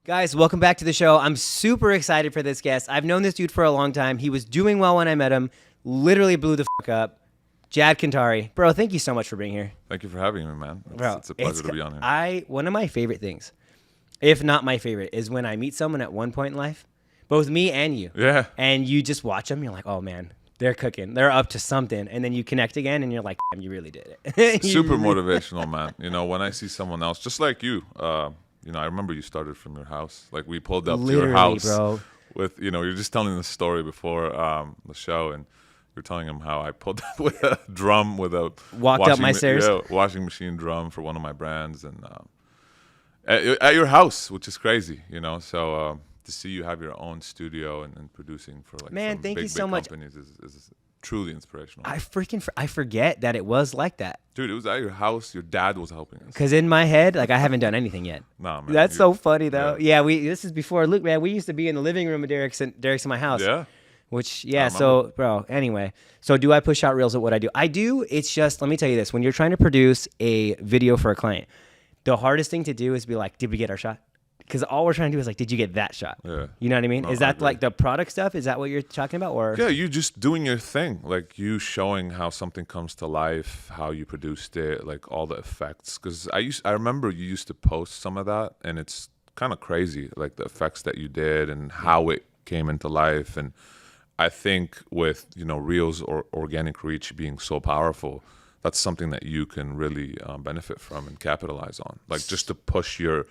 Guys, welcome back to the show. I'm super excited for this guest. I've known this dude for a long time. He was doing well when I met him. Literally blew the fuck up. Jad Kantari. Bro, thank you so much for being here. Thank you for having me, man. Bro, It's a pleasure to be on here. One of my favorite things, if not my favorite, is when I meet someone at one point in life, both me and you. Yeah. And you just watch them. You're like, oh, man, they're cooking. They're up to something. And then you connect again, and you're like, damn, you really did it. Super motivational, man. You know, when I see someone else, just like you, you know, I remember you started from your house. Like, we pulled up to your house. Bro. With, you know, you're just telling the story before the show, and you're telling him how I pulled up with a drum with a walked up my stairs. Yeah, washing machine drum for one of my brands, and at your house, which is crazy, you know. So to see you have your own studio and producing for like man, some thank big, you so big much. companies is truly inspirational. I forget that it was like that. Dude, it was at your house. Your dad was helping us. Because in my head, like, I haven't done anything yet. Nah, man. That's so funny, though. Yeah, this is before Luke, man. We used to be in the living room of Derek's in my house. Yeah. Which, yeah, so, bro, anyway. So do I push out reels at what I do? I do. It's just, let me tell you this. When you're trying to produce a video for a client, the hardest thing to do is be like, did we get our shot? Because all we're trying to do is like, did you get that shot? Yeah. You know what I mean? No, is that like the product stuff? Is that what you're talking about? Or yeah, you just doing your thing, like you showing how something comes to life, how you produced it, like all the effects. Because I remember you used to post some of that, and it's kind of crazy, like the effects that you did and how it came into life. And I think with, you know, Reels or organic reach being so powerful, that's something that you can really benefit from and capitalize on, like just to push your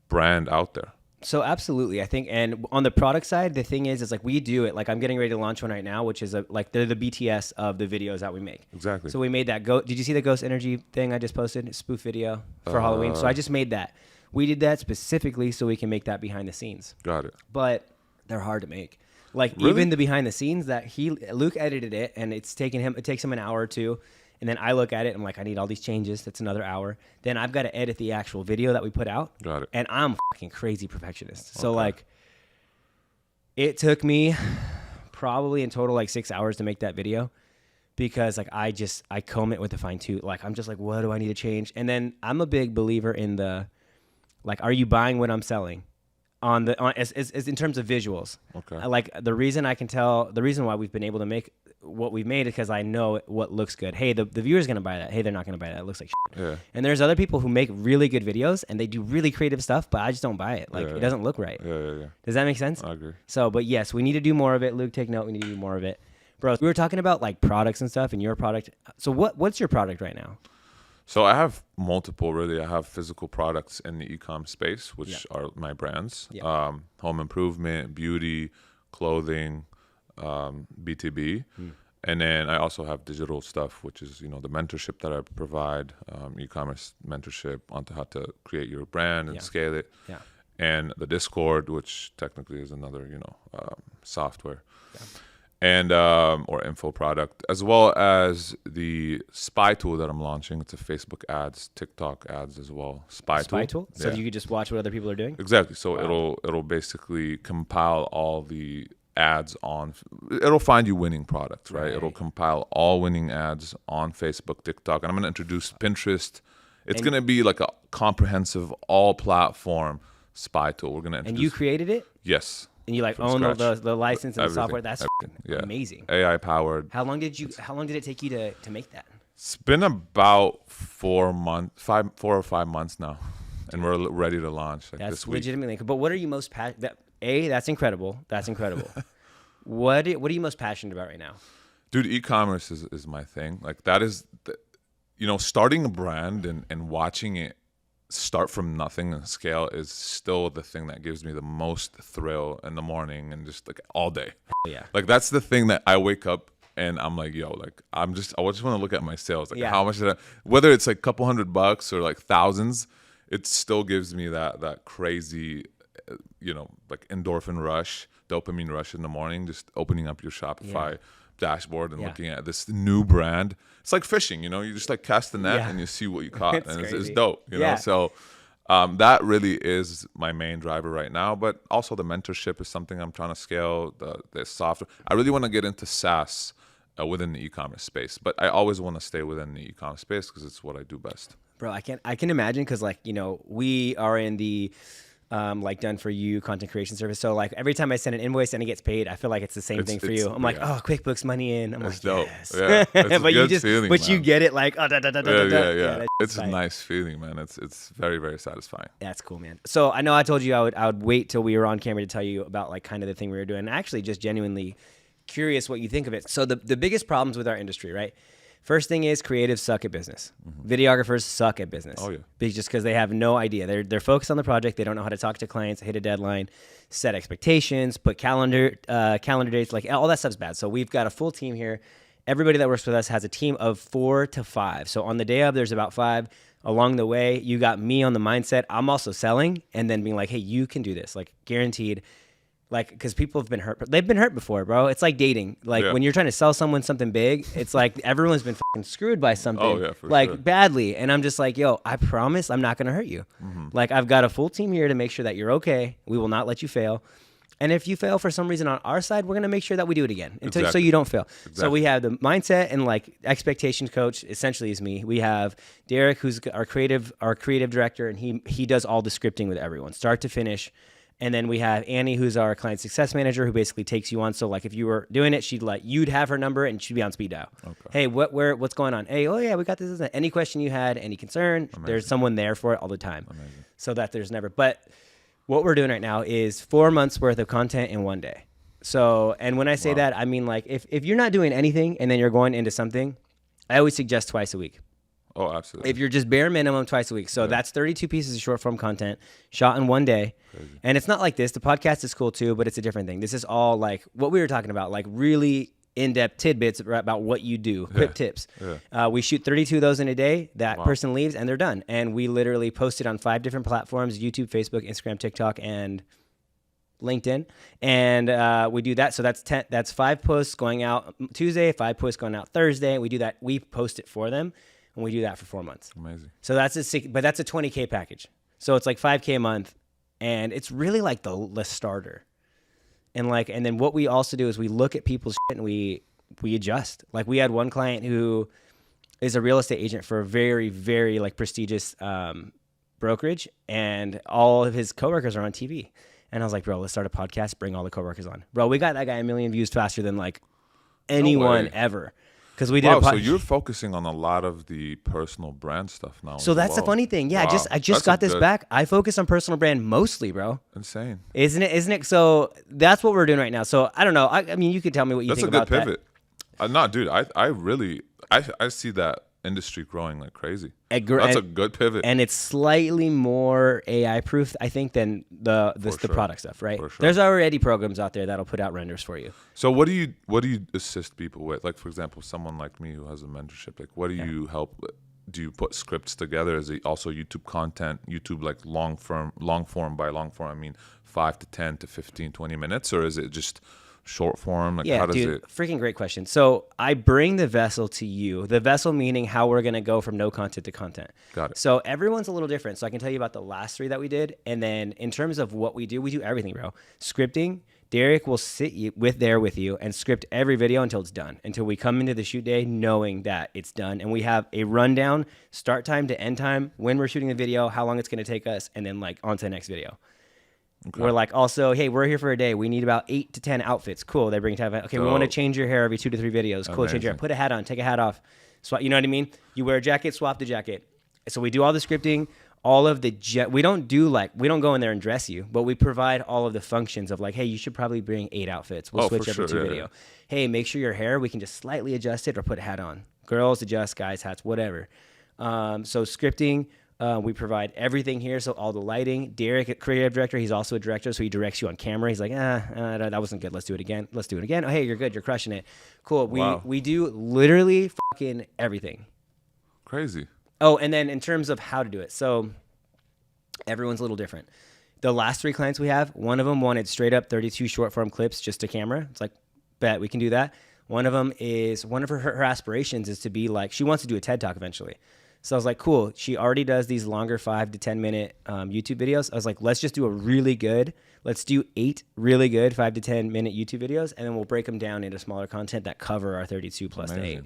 brand out there. So absolutely, I think, and on the product side, the thing is like we do it. Like I'm getting ready to launch one right now, which is like they're the BTS of the videos that we make. Exactly. So we made that. Did you see the Ghost Energy thing I just posted? A spoof video for Halloween. So I just made that. We did that specifically so we can make that behind the scenes. Got it. But they're hard to make. Like Really? even the behind the scenes that Luke edited it, and it takes him an hour or two. And then I look at it, and I'm like, I need all these changes. That's another hour. Then I've got to edit the actual video that we put out. Got it. And I'm fucking crazy perfectionist. So Okay. like, it took me probably in total like 6 hours to make that video, because like I comb it with a fine tooth. Like I'm just like, what do I need to change? And then I'm a big believer in the, like, are you buying what I'm selling? As in terms of visuals. Okay. Like the reason why we've been able to make what we've made is because I know what looks good. Hey, the viewer's gonna buy that. Hey, they're not gonna buy that. It looks like shit. Yeah. And there's other people who make really good videos and they do really creative stuff, but I just don't buy it. Like it doesn't look right. Yeah. Does that make sense? I agree. So, but yes, we need to do more of it. Luke, take note. We need to do more of it, bro. We were talking about like products and stuff, and your product. So what's your product right now? So I have multiple, really. I have physical products in the e-com space, which are my brands. Yeah. Home improvement, beauty, clothing, B2B. And then I also have digital stuff, which is, you know, the mentorship that I provide, e-commerce mentorship onto how to create your brand and scale it. Yeah. And the Discord, which technically is another, you know, software. Yeah. And or info product, as well as the spy tool that I'm launching. It's a Facebook ads, TikTok ads as well. Spy tool. So Yeah. you could just watch what other people are doing. Exactly. So it'll basically compile all the ads on. It'll find you winning products, right? It'll compile all winning ads on Facebook, TikTok, and I'm going to introduce Pinterest. It's going to be like a comprehensive all platform spy tool. We're going to introduce. And you created it? Yes. And you like From own scratch. the license and the Everything, software. That's yeah. amazing. AI powered. How long did it take you to make that? It's been about 4 or 5 months now, and we're ready to launch. Like That's this week. legitimately. But what are you most passionate? That's incredible. That's incredible. What are you most passionate about right now? Dude, e-commerce is my thing. Like that is, you know, starting a brand and watching it start from nothing and scale is still the thing that gives me the most thrill in the morning and just like all day. Yeah. Like that's the thing that I wake up and I'm like, yo, like I just want to look at my sales. Like how much did I, whether it's like a couple $100 or like thousands, it still gives me that crazy, you know, like endorphin rush, dopamine rush in the morning, just opening up your Shopify dashboard and looking at this new brand. It's like fishing, you know, you just like cast the net and you see what you caught and it's dope, you know? So that really is my main driver right now, but also the mentorship is something I'm trying to scale, the software. I really want to get into SaaS within the e-commerce space, but I always want to stay within the e-commerce space because it's what I do best. Bro, I can imagine because, like, you know, we are in the like done for you content creation service. So like every time I send an invoice and it gets paid, I feel like it's the same thing for you. I'm like, oh, QuickBooks money in. I'm it's like, dope. yes. Yeah, it's a but you good just, feeling, but man. you get it like, oh, da, da, da, da, da. Yeah. It's fine. a nice feeling, man. It's very, very satisfying. That's cool, man. So I know I told you I would wait till we were on camera to tell you about like kind of the thing we were doing. Actually, just genuinely curious what you think of it. So the biggest problems with our industry, right? First thing is creatives suck at business. Videographers suck at business. Oh, yeah. Just because they have no idea. They're focused on the project. They don't know how to talk to clients, hit a deadline, set expectations, put calendar dates. Like all that stuff's bad. So we've got a full team here. Everybody that works with us has a team of 4 to 5. So on the day of, there's about 5. Along the way, you got me on the mindset. I'm also selling and then being like, hey, you can do this. Like guaranteed. Like, because people have been hurt. They've been hurt before, bro. It's like dating. Like, when you're trying to sell someone something big, it's like everyone's been fucking screwed by something. Oh, yeah, for like, sure. badly. And I'm just like, yo, I promise I'm not going to hurt you. Like, I've got a full team here to make sure that you're okay. We will not let you fail. And if you fail for some reason on our side, we're going to make sure that we do it again so you don't fail. Exactly. So we have the mindset and like expectations coach essentially is me. We have Derek, who's our creative director, and he does all the scripting with everyone, start to finish. And then we have Annie, who's our client success manager, who basically takes you on. So like if you were doing it, you'd have her number and she'd be on speed dial. Okay. Hey, what's going on? Hey, oh yeah, we got this. Any question you had, any concern, there's someone there for it all the time. Amazing. So that there's never. But what we're doing right now is 4 months worth of content in one day. So, and when I say that, I mean like if you're not doing anything and then you're going into something, I always suggest twice a week. Oh, absolutely. If you're just bare minimum twice a week. So that's 32 pieces of short form content shot in one day. Crazy. And it's not like this. The podcast is cool too, but it's a different thing. This is all like what we were talking about, like really in-depth tidbits about what you do, quick tips. Yeah. We shoot 32 of those in a day. That person leaves and they're done. And we literally post it on 5 different platforms, YouTube, Facebook, Instagram, TikTok, and LinkedIn. And we do that. So that's 5 posts going out Tuesday, 5 posts going out Thursday. We do that. We post it for them. And we do that for 4 months. Amazing. So that's a $20K package. So it's like $5K a month, and it's really like the starter. And then what we also do is we look at people's shit and we adjust. Like we had one client who is a real estate agent for a very, very like prestigious brokerage, and all of his coworkers are on TV. And I was like, bro, let's start a podcast, bring all the coworkers on. Bro, we got that guy 1 million views faster than like anyone ever. Because we did so you're focusing on a lot of the personal brand stuff now. So that's the funny thing. Yeah, I just got this back. I focus on personal brand mostly, bro. Insane. Isn't it? So that's what we're doing right now. So I don't know. I mean, you could tell me what you think about that. That's a good pivot. No, dude, I really see that industry growing like crazy. That's a good pivot. And it's slightly more AI proof, I think, than the product stuff, right? Sure. There's already programs out there that'll put out renders for you. So what do you assist people with? Like, for example, someone like me who has a mentorship, like what do you help with? Do you put scripts together? Is it also YouTube content, YouTube like long form? By long form, I mean 5 to 10 to 15, 20 minutes, or is it just short form? Like, how does it? Freaking great question. So I bring the vessel to you. The vessel meaning how we're going to go from no content to content. Got it. So everyone's a little different. So I can tell you about the last 3 that we did. And then in terms of what we do everything, bro. Scripting, Derek will sit there with you and script every video until it's done, until we come into the shoot day knowing that it's done. And we have a rundown, start time to end time, when we're shooting the video, how long it's going to take us, and then like on to the next video. Okay. We're like, also, hey, we're here for a day. We need about 8 to 10 outfits. Cool. They bring time. Okay, we want to change your hair every 2 to 3 videos. Cool. Amazing. Change your hair. Put a hat on. Take a hat off. You know what I mean? You wear a jacket, swap the jacket. So we do all the scripting, all of the we don't go in there and dress you, but we provide all of the functions of like, hey, you should probably bring 8 outfits. We'll switch every 2 video. Yeah. Hey, make sure your hair, we can just slightly adjust it or put a hat on. Girls adjust, guys hats, whatever. So scripting. We provide everything here, so all the lighting. Derek, creative director, he's also a director, so he directs you on camera. He's like, that wasn't good. Let's do it again. Let's do it again. Oh, hey, you're good. You're crushing it. Cool. We do literally fucking everything. Crazy. Oh, and then in terms of how to do it, so everyone's a little different. The last 3 clients we have, one of them wanted straight up 32 short form clips just to camera. It's like, bet we can do that. One of them is, one of her aspirations is to be like, she wants to do a TED Talk eventually. So I was like, cool. She already does these longer 5 to 10 minute YouTube videos. I was like, let's just do let's do 8 really good 5 to 10 minute YouTube videos, and then we'll break them down into smaller content that cover our 32 plus 8.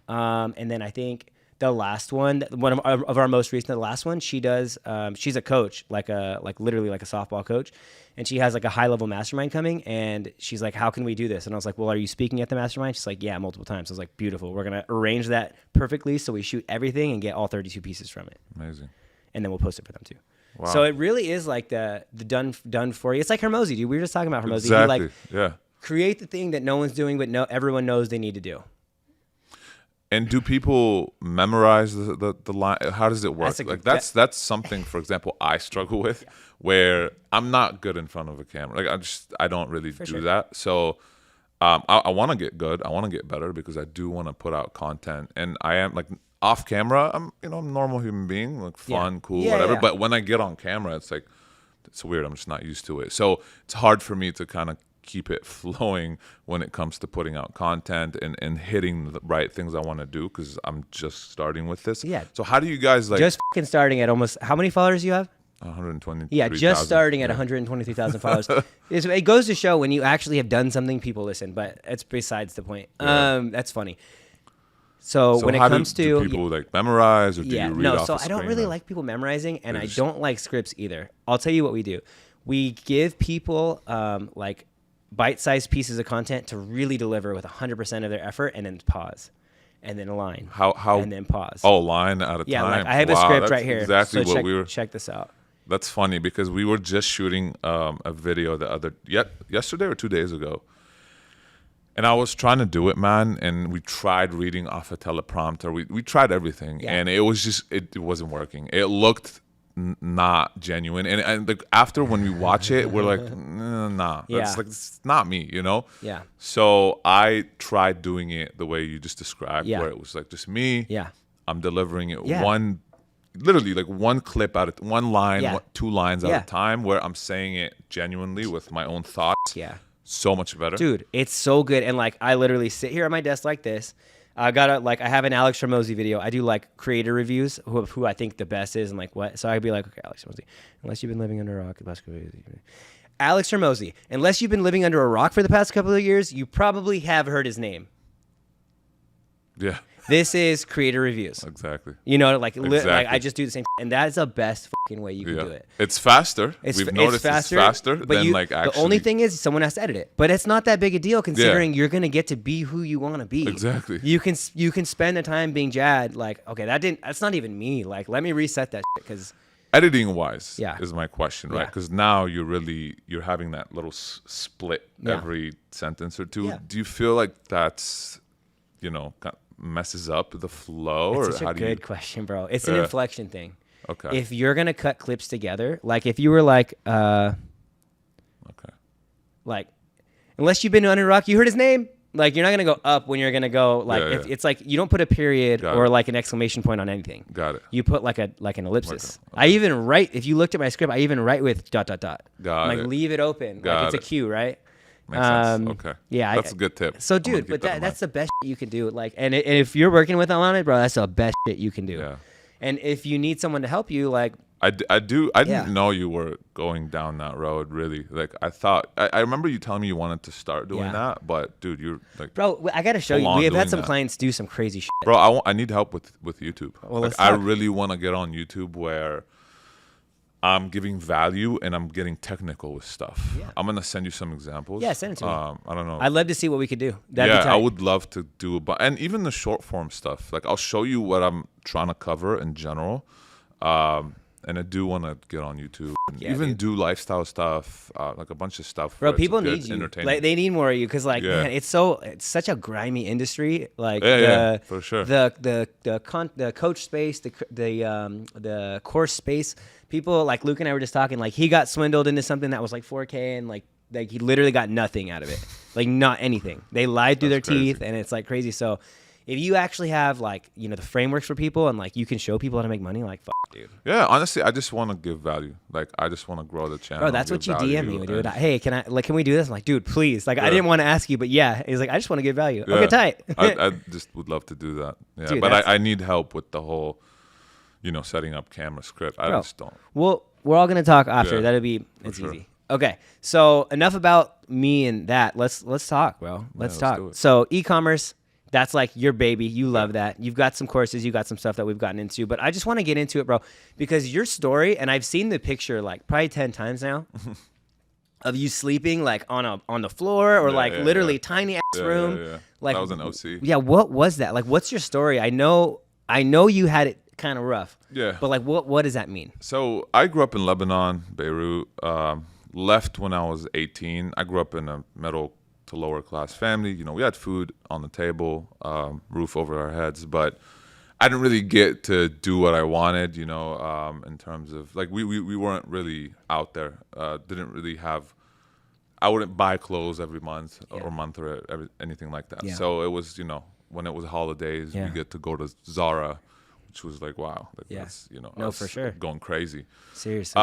And then I think the last one of our most recent, the last one, she does, she's a coach, like literally like a softball coach. And she has like a high level mastermind coming, and she's like, how can we do this? And I was like, well, are you speaking at the mastermind? She's like, yeah, multiple times. I was like, beautiful. We're going to arrange that perfectly. So we shoot everything and get all 32 pieces from it. Amazing. And then we'll post it for them too. Wow. So it really is like the done for you. It's like Hermosi, dude. We were just talking about Hermosi. Exactly. You like, yeah. create the thing that no one's doing, but everyone knows they need to do. And do people memorize the line? How does it work? That's something, for example, I struggle with, where I'm not good in front of a camera. Like I don't really do that. So I want to get good. I want to get better because I do want to put out content. And I am like off camera. I'm a normal human being, like fun, cool, whatever. But when I get on camera, it's like it's weird. I'm just not used to it. So it's hard for me to kind of keep it flowing when it comes to putting out content and hitting the right things I want to do because I'm just starting with this. Yeah. So how do you guys like just fucking starting at almost how many followers do you have? 120. Yeah, just starting at 123,000 followers. It goes to show when you actually have done something, people listen. But it's besides the point. That's funny. So when it comes to people like memorize or do you read off so the I don't screen, really or? like people memorizing, and I don't like scripts either. I'll tell you what we do. We give people like bite-sized pieces of content to really deliver with 100% of their effort, and then pause, and then a line, how and then pause. Oh, line at a time. Yeah, like I have a script right here. Exactly so what we were. Check this out. That's funny because we were just shooting a video yesterday or 2 days ago. And I was trying to do it, man, and we tried reading off a teleprompter. We tried everything, and it was just, it wasn't working. It looked not genuine. And like, after when we watch it, we're like, nah, it's not me, Yeah. So I tried doing it the way you just described, where it was like just me. Yeah. I'm delivering it literally like one clip out of one line, 2 lines at a time, where I'm saying it genuinely with my own thoughts. Yeah. So much better. Dude, it's so good. And like I literally sit here at my desk like this. I have an Alex Hormozi video. I do like creator reviews who I think the best is and like what. So I'd be like, okay, Alex Hormozi, unless you've been living under a rock the past couple of years. Alex Hormozi, unless you've been living under a rock for the past couple of years, you probably have heard his name. Yeah. This is creator reviews. Exactly. Like I just do the same, and that is the best fucking way you can do it. It's faster. We've noticed it's faster than like actually. The only thing is someone has to edit it, but it's not that big a deal considering you're gonna get to be who you want to be. Exactly. You can spend the time being Jad. Like, okay, that's not even me. Like, let me reset that shit because. Editing wise is my question, right? Because now you're having that little split every sentence or two. Do you feel like that's, messes up the flow? That's or such how a do you... good question, bro. It's an inflection thing. Okay. If you're gonna cut clips together, like if you were like, like, unless you've been under a rock, you heard his name. Like you're not gonna go up when you're gonna go like if it's like you don't put a period or like an exclamation point on anything. Got it. You put like an ellipsis. I even write, if you looked at my script, I even write with ... Got like it. leave it open. Like it's a cue, right? Makes sense. Okay. Yeah, that's a good tip. So, dude, but that's the best shit you can do. Like, and if you're working with them on it, bro, that's the best shit you can do. Yeah. And if you need someone to help you, like, I didn't know you were going down that road. Really, like I thought. I remember you telling me you wanted to start doing that, but dude, you're like, bro, I gotta show you. We have had some clients do some crazy shit. Bro, I need help with YouTube. Well, like, I really want to get on YouTube where I'm giving value and I'm getting technical with stuff. Yeah. I'm gonna send you some examples. Yeah, send it to me. I don't know. I'd love to see what we could do. I would love to do, and even the short form stuff. Like I'll show you what I'm trying to cover in general. And I do want to get on YouTube and even do lifestyle stuff, like a bunch of stuff. Bro, people need you. Like they need more of you because, like, man, it's such a grimy industry. Like, for sure. The coach space, the course space. People like Luke and I were just talking. Like, he got swindled into something that was like 4K, and like he literally got nothing out of it. Like, not anything. They lied through their teeth, and it's like crazy. So, if you actually have like the frameworks for people and like you can show people how to make money, like fuck, dude. Yeah, honestly, I just want to give value. Like I just want to grow the channel. Bro, that's what you DM me, dude. Hey, can we do this? I'm like, dude, please. Like I didn't want to ask you, but he's like, I just want to give value. Yeah. Okay, tight. I just would love to do that. Yeah, dude, but I need help with the whole, setting up camera script. I just don't. Well, we're all gonna talk after. It's easy. Okay, so enough about me and that. Let's talk, bro. Let's talk. So e-commerce. That's like your baby. You love that. You've got some courses. You got some stuff that we've gotten into. But I just want to get into it, bro, because your story, and I've seen the picture like probably 10 times now of you sleeping like on the floor or literally tiny ass room. Yeah. Like that was an OC. Yeah, what was that? Like, what's your story? I know you had it kind of rough. Yeah. But like, what does that mean? So I grew up in Lebanon, Beirut. Left when I was 18. I grew up in a middle to lower class family. You know, we had food on the table, roof over our heads, but I didn't really get to do what I wanted, you know, in terms of like we weren't really out there. Didn't really have, I wouldn't buy clothes every month or anything like that. Yeah. So it was, you know, when it was holidays, we get to go to Zara, which was like, wow, like that's, you know, for sure, going crazy. Seriously.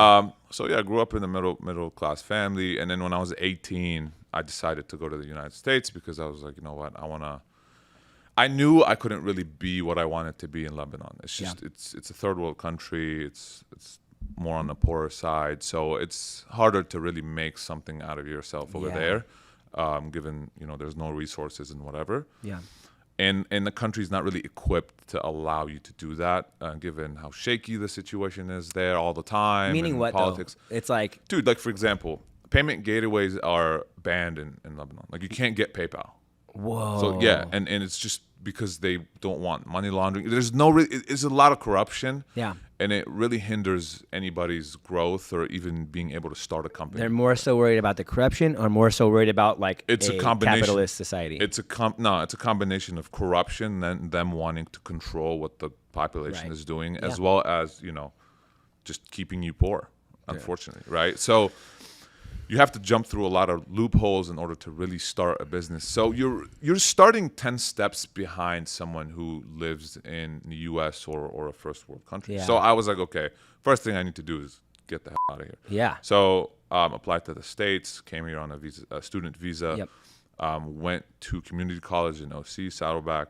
So yeah, I grew up in a middle class family, and then when I was 18, I decided to go to the United States because I was like, you know what, I knew I couldn't really be what I wanted to be in Lebanon. It's just it's a third world country. It's more on the poorer side, so it's harder to really make something out of yourself over there, given, you know, there's no resources and whatever. Yeah. And the country's not really equipped to allow you to do that, given how shaky the situation is there all the time. Meaning what, politics. Though? It's like... Dude, like, for example, payment gateways are banned in Lebanon. Like, you can't get PayPal. Whoa. So, yeah, and it's just because they don't want money laundering. There's it's a lot of corruption. Yeah. And it really hinders anybody's growth or even being able to start a company. They're more so worried about the corruption or more so worried about like it's a combination. Capitalist society? It's a combination of corruption and them wanting to control what the population is doing, as well as, you know, just keeping you poor, unfortunately, right? So you have to jump through a lot of loopholes in order to really start a business. So you're starting 10 steps behind someone who lives in the U.S. or a first world country. Yeah. So I was like, okay, first thing I need to do is get the hell out of here. Yeah. So applied to the States, came here on a student visa. Yep. Went to community college in OC, Saddleback.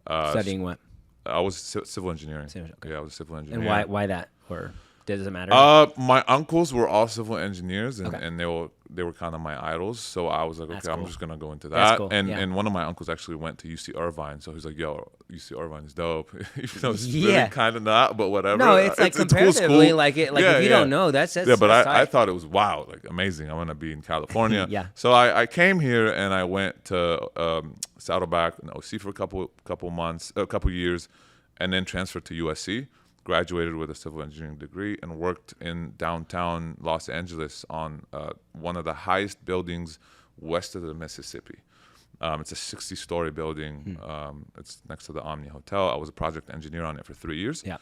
Studying what? I was civil engineering. Okay. Yeah, I was a civil engineer. And why that? Or does it matter? My uncles were all civil engineers, and they were kind of my idols. So I was like, okay, I'm just gonna go into that. That's cool. And one of my uncles actually went to UC Irvine, so he's like, yo, UC Irvine is dope. Even though it's really kind of not, but whatever. No, it's like comparatively, cool like if you don't know, that's but I thought it was wow, like amazing. I want to be in California. Yeah. So I came here and I went to Saddleback and OC for a couple years, and then transferred to USC. Graduated with a civil engineering degree and worked in downtown Los Angeles on one of the highest buildings west of the Mississippi. It's a 60-story building. It's next to the Omni Hotel. I was a project engineer on it for 3 years. Yeah.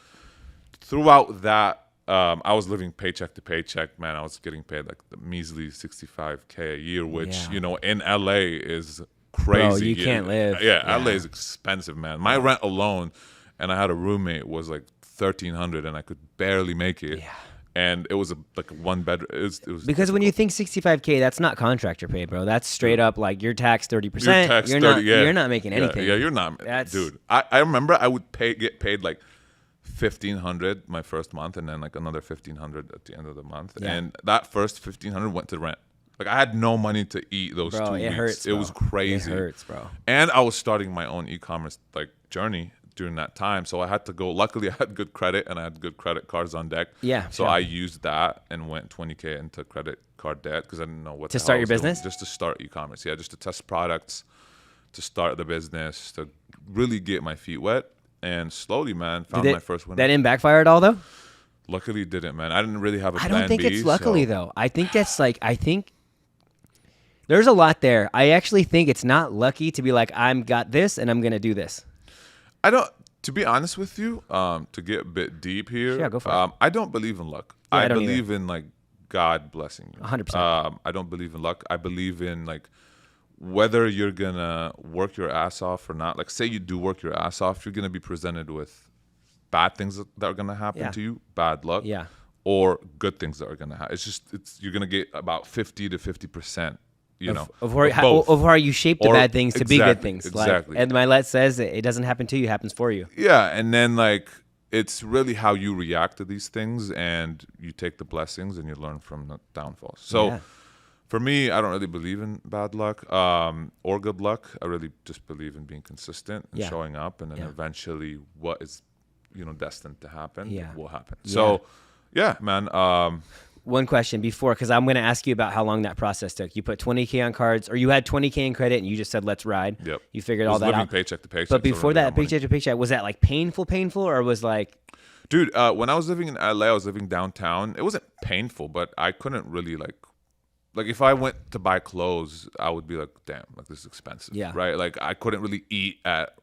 Throughout that, I was living paycheck to paycheck. Man, I was getting paid like the measly $65K a year, which, you know, in LA is crazy. Bro, you can't live. Yeah, LA is expensive, man. My rent alone, and I had a roommate, was like $1,300, and I could barely make it. Yeah. And it was like one bedroom. It was because difficult. when you think $65K, that's not contractor pay, bro. That's straight up like you're taxed 30%. You're not making anything. Yeah, you're not. Dude, I remember I would get paid like $1,500 my first month, and then like another $1,500 at the end of the month. Yeah. And that first $1,500 went to rent. Like I had no money to eat those 2 weeks. Hurts, it was crazy. It hurts, bro. And I was starting my own e-commerce like journey during that time, so I had to go. Luckily, I had good credit and I had good credit cards on deck. Yeah. So I used that and went $20K into credit card debt because I didn't know what to start your business. Just to start e-commerce, just to test products, to start the business, to really get my feet wet, and slowly, man, found my first winner. That didn't backfire at all, though. Luckily, it didn't, man. I didn't really have a plan I don't think B, it's luckily though. I think that's like there's a lot there. I actually think it's not lucky to be like I'm got this and I'm gonna do this. I don't. To be honest with you, to get a bit deep here, go for it. I don't believe in luck. Yeah, I believe in like God blessing you. 100%. I don't believe in luck. I believe in like whether you're gonna work your ass off or not. Like say you do work your ass off, you're gonna be presented with bad things that are gonna happen to you, bad luck, or good things that are gonna happen. You're gonna get about 50 to 50%. You know, of how you shape the bad things to be good things. Exactly. Like, and Milet says it doesn't happen to you, it happens for you. Yeah, and then like it's really how you react to these things, and you take the blessings and you learn from the downfalls. So For me, I don't really believe in bad luck or good luck. I really just believe in being consistent and showing up, and then eventually what is, destined to happen will happen. So, yeah, man. One question before, because I'm going to ask you about how long that process took. You put 20K on cards, or you had 20K in credit, and you just said, let's ride. Yep. You figured all that living out. paycheck to paycheck. But before that, paycheck to paycheck, was that like painful, or was like... Dude, when I was living in LA, I was living downtown. It wasn't painful, but I couldn't really like if I went to buy clothes, I would be like, damn, like this is expensive. Yeah. Right? Like I couldn't really eat at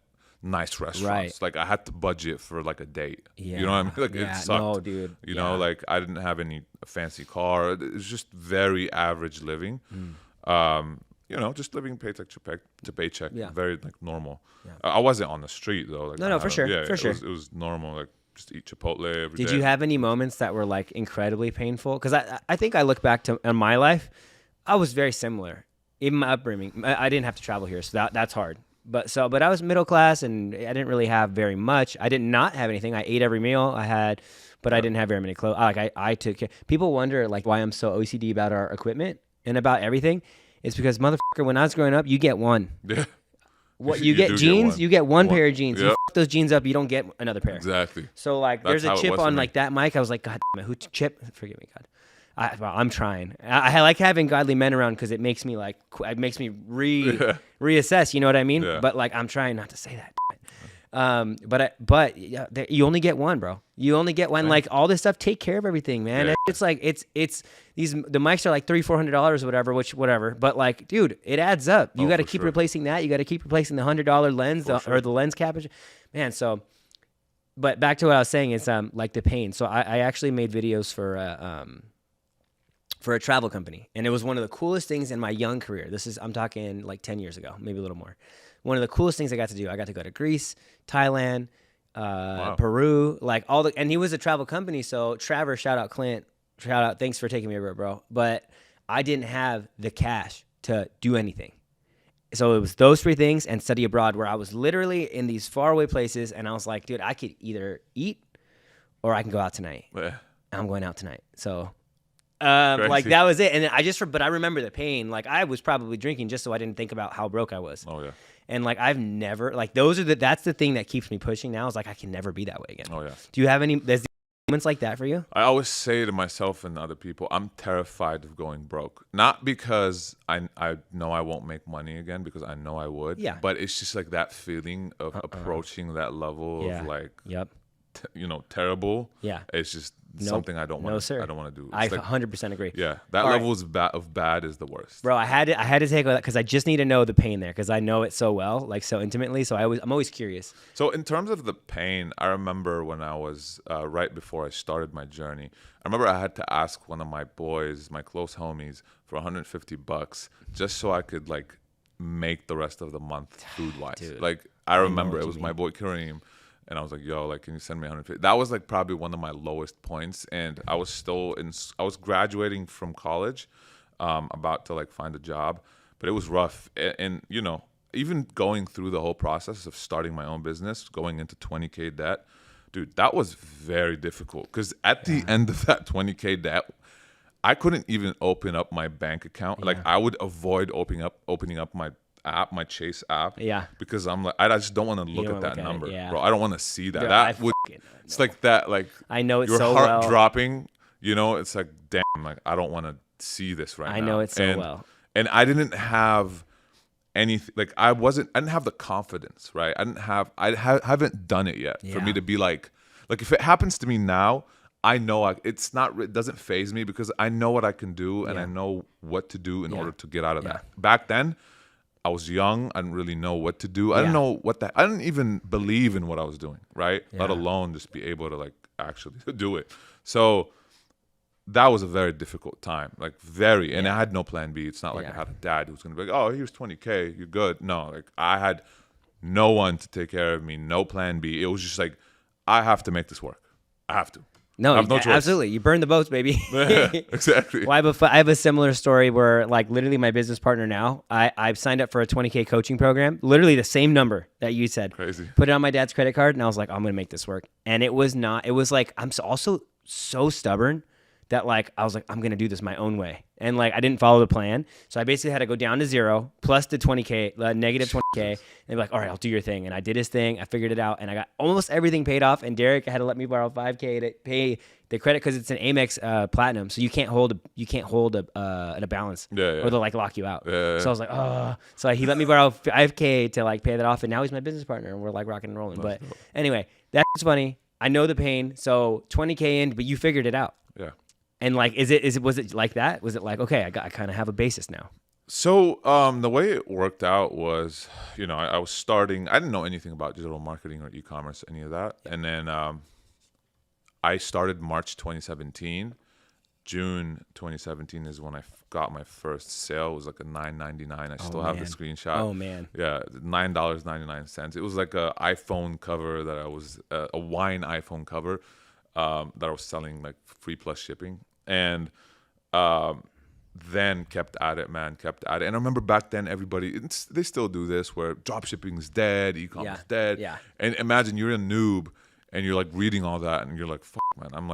nice restaurants. Right. Like I had to budget for like a date. Yeah. You know what I mean? Like it sucked. No, dude. You know, like I didn't have any fancy car. It was just very average living. Just living paycheck to paycheck. Yeah. Very like normal. Yeah. I wasn't on the street though. Like, No, for sure. Yeah, for sure. It was normal. Like just eat Chipotle every day. Did you have any moments that were like incredibly painful? Because I think I look back to in my life, I was very similar. Even my upbringing, I didn't have to travel here, so that's hard. But I was middle class, and I didn't really have very much. I did not have anything. I ate every meal I had, but I didn't have very many clothes. Like I took care. People wonder like why I'm so OCD about our equipment and about everything. It's because motherfucker, when I was growing up, you get one. Yeah. What you get jeans, you get one pair of jeans. Yep. You fuck those jeans up, you don't get another pair. Exactly. So like, That's there's a chip on like that mic. I was like, God damn it, who chip? Forgive me, God. I'm trying. I like having godly men around because it makes me like, it makes me reassess. You know what I mean? Yeah. But like, I'm trying not to say that. You only get one, bro. You only get one. Like all this stuff, take care of everything, man. Yeah. It's like the mics are like $300-$400 or whatever. But like, dude, it adds up. You got to keep replacing that. You got to keep replacing the $100 lens or the lens cap, man. So, but back to what I was saying is like the pain. So I actually made videos for a travel company, and it was one of the coolest things in my young career. I'm talking like 10 years ago, maybe a little more. One of the coolest things I got to do. I got to go to Greece, Thailand, Peru, like and he was a travel company. So Trevor, shout out Clint, thanks for taking me over, bro. But I didn't have the cash to do anything. So it was those three things and study abroad, where I was literally in these faraway places, and I was like, dude, I could either eat or I can go out tonight. Yeah. I'm going out tonight. So like that was it. And but I remember the pain. Like I was probably drinking just so I didn't think about how broke I was. Oh yeah. And like I've never like that's the thing that keeps me pushing now, is like I can never be that way again. Oh yeah. Do you have any moments like that for you? I always say to myself and other people, I'm terrified of going broke. Not because I know I won't make money again, because I know I would. Yeah. But it's just like that feeling of approaching that level of like terrible. Yeah. It's just something I don't want to I don't want to do. I 100% agree. Yeah. That level of bad is the worst. Bro, I had to take that because I just need to know the pain there, because I know it so well, like so intimately. So I'm always curious. So in terms of the pain, I remember when I was right before I started my journey, I remember I had to ask one of my boys, my close homies, for $150 just so I could like make the rest of the month food wise. Dude, like I remember it was my boy Kareem. And I was like, yo, like, can you send me 150? That was like probably one of my lowest points. And I was I was graduating from college, about to like find a job, but it was rough. And even going through the whole process of starting my own business, going into 20K debt, dude, that was very difficult. Because at the end of that 20K debt, I couldn't even open up my bank account. Like I would avoid opening up my app, my Chase app, because I'm like, I just don't want to look at that number, bro. I don't want to see that. Dude, it's like that, like I know it's your so heart well. dropping. It's like, damn, like I don't want to see this right now. I know it so well. And I didn't have anything. Like I didn't have the confidence, right? I haven't done it yet for me to be like if it happens to me now, I know it doesn't faze me, because I know what I can do and I know what to do in order to get out of that. Back then, I was young. I didn't really know what to do. I didn't know I didn't even believe in what I was doing, right? Let alone just be able to like actually do it. So that was a very difficult time, like and I had no plan B. It's not like I had a dad who's going to be like, oh, here's 20K, you're good. No, like I had no one to take care of me, no plan B. It was just like, I have to make this work. I have to. No, absolutely. You burn the boats, baby. Exactly. Well, I have a similar story where, like, literally my business partner now, I've signed up for a 20K coaching program, literally the same number that you said. Crazy. Put it on my dad's credit card, and I was like, I'm going to make this work. And it was like, I'm also so stubborn that like I was like, I'm gonna do this my own way, and like I didn't follow the plan, so I basically had to go down to zero plus the 20K, negative 20K, and be like, all right, I'll do your thing, and I did his thing, I figured it out, and I got almost everything paid off, and Derek had to let me borrow 5K to pay the credit because it's an Amex Platinum, so you can't hold a balance, or they'll like lock you out. So I was like, oh, so he let me borrow 5K to like pay that off, and now he's my business partner, and we're like rocking and rolling. But anyway, that's funny. I know the pain. So 20K in, but you figured it out. Yeah. And like, was it like that? Was it like, okay, I kind of have a basis now? So the way it worked out was, I was starting. I didn't know anything about digital marketing or e-commerce, any of that. And then I started March 2017. June 2017 is when I got my first sale. It was like a $9.99. I still have the screenshot. Oh man. Yeah, $9.99. It was like a iPhone cover that I was a wine iPhone cover that I was selling like free plus shipping, and then kept at it, man. Kept at it. And I remember back then, they still do this where dropshipping is dead, e-commerce is dead. Yeah. And imagine you're a noob and you're like reading all that, and you're like, "Fuck, man, I'm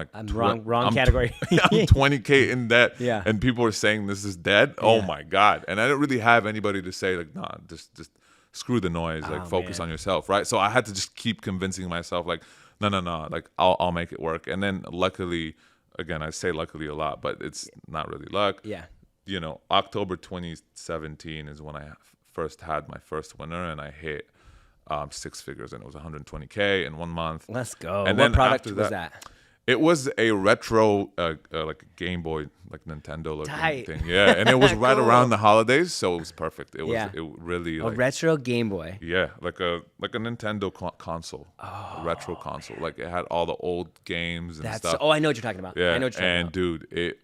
wrong category. I'm 20K in debt." Yeah. And people are saying this is dead. Yeah. Oh my god! And I didn't really have anybody to say like, "Nah, just screw the noise. Like, focus on yourself." Right. So I had to just keep convincing myself, like, no, like I'll make it work. And then luckily, again, I say luckily a lot, but it's not really luck. Yeah. October 2017 is when I first had my first winner, and I hit 6 figures, and it was 120K in 1 month. Let's go. And what product was that? It was a retro, like a Game Boy, like Nintendo looking thing. Yeah, and it was right around the holidays, so it was perfect. It was it really a retro Game Boy. Yeah, like a Nintendo console, a retro console. Like it had all the old games and stuff. I know what you're talking about. Yeah, I know what you're talking about. dude, it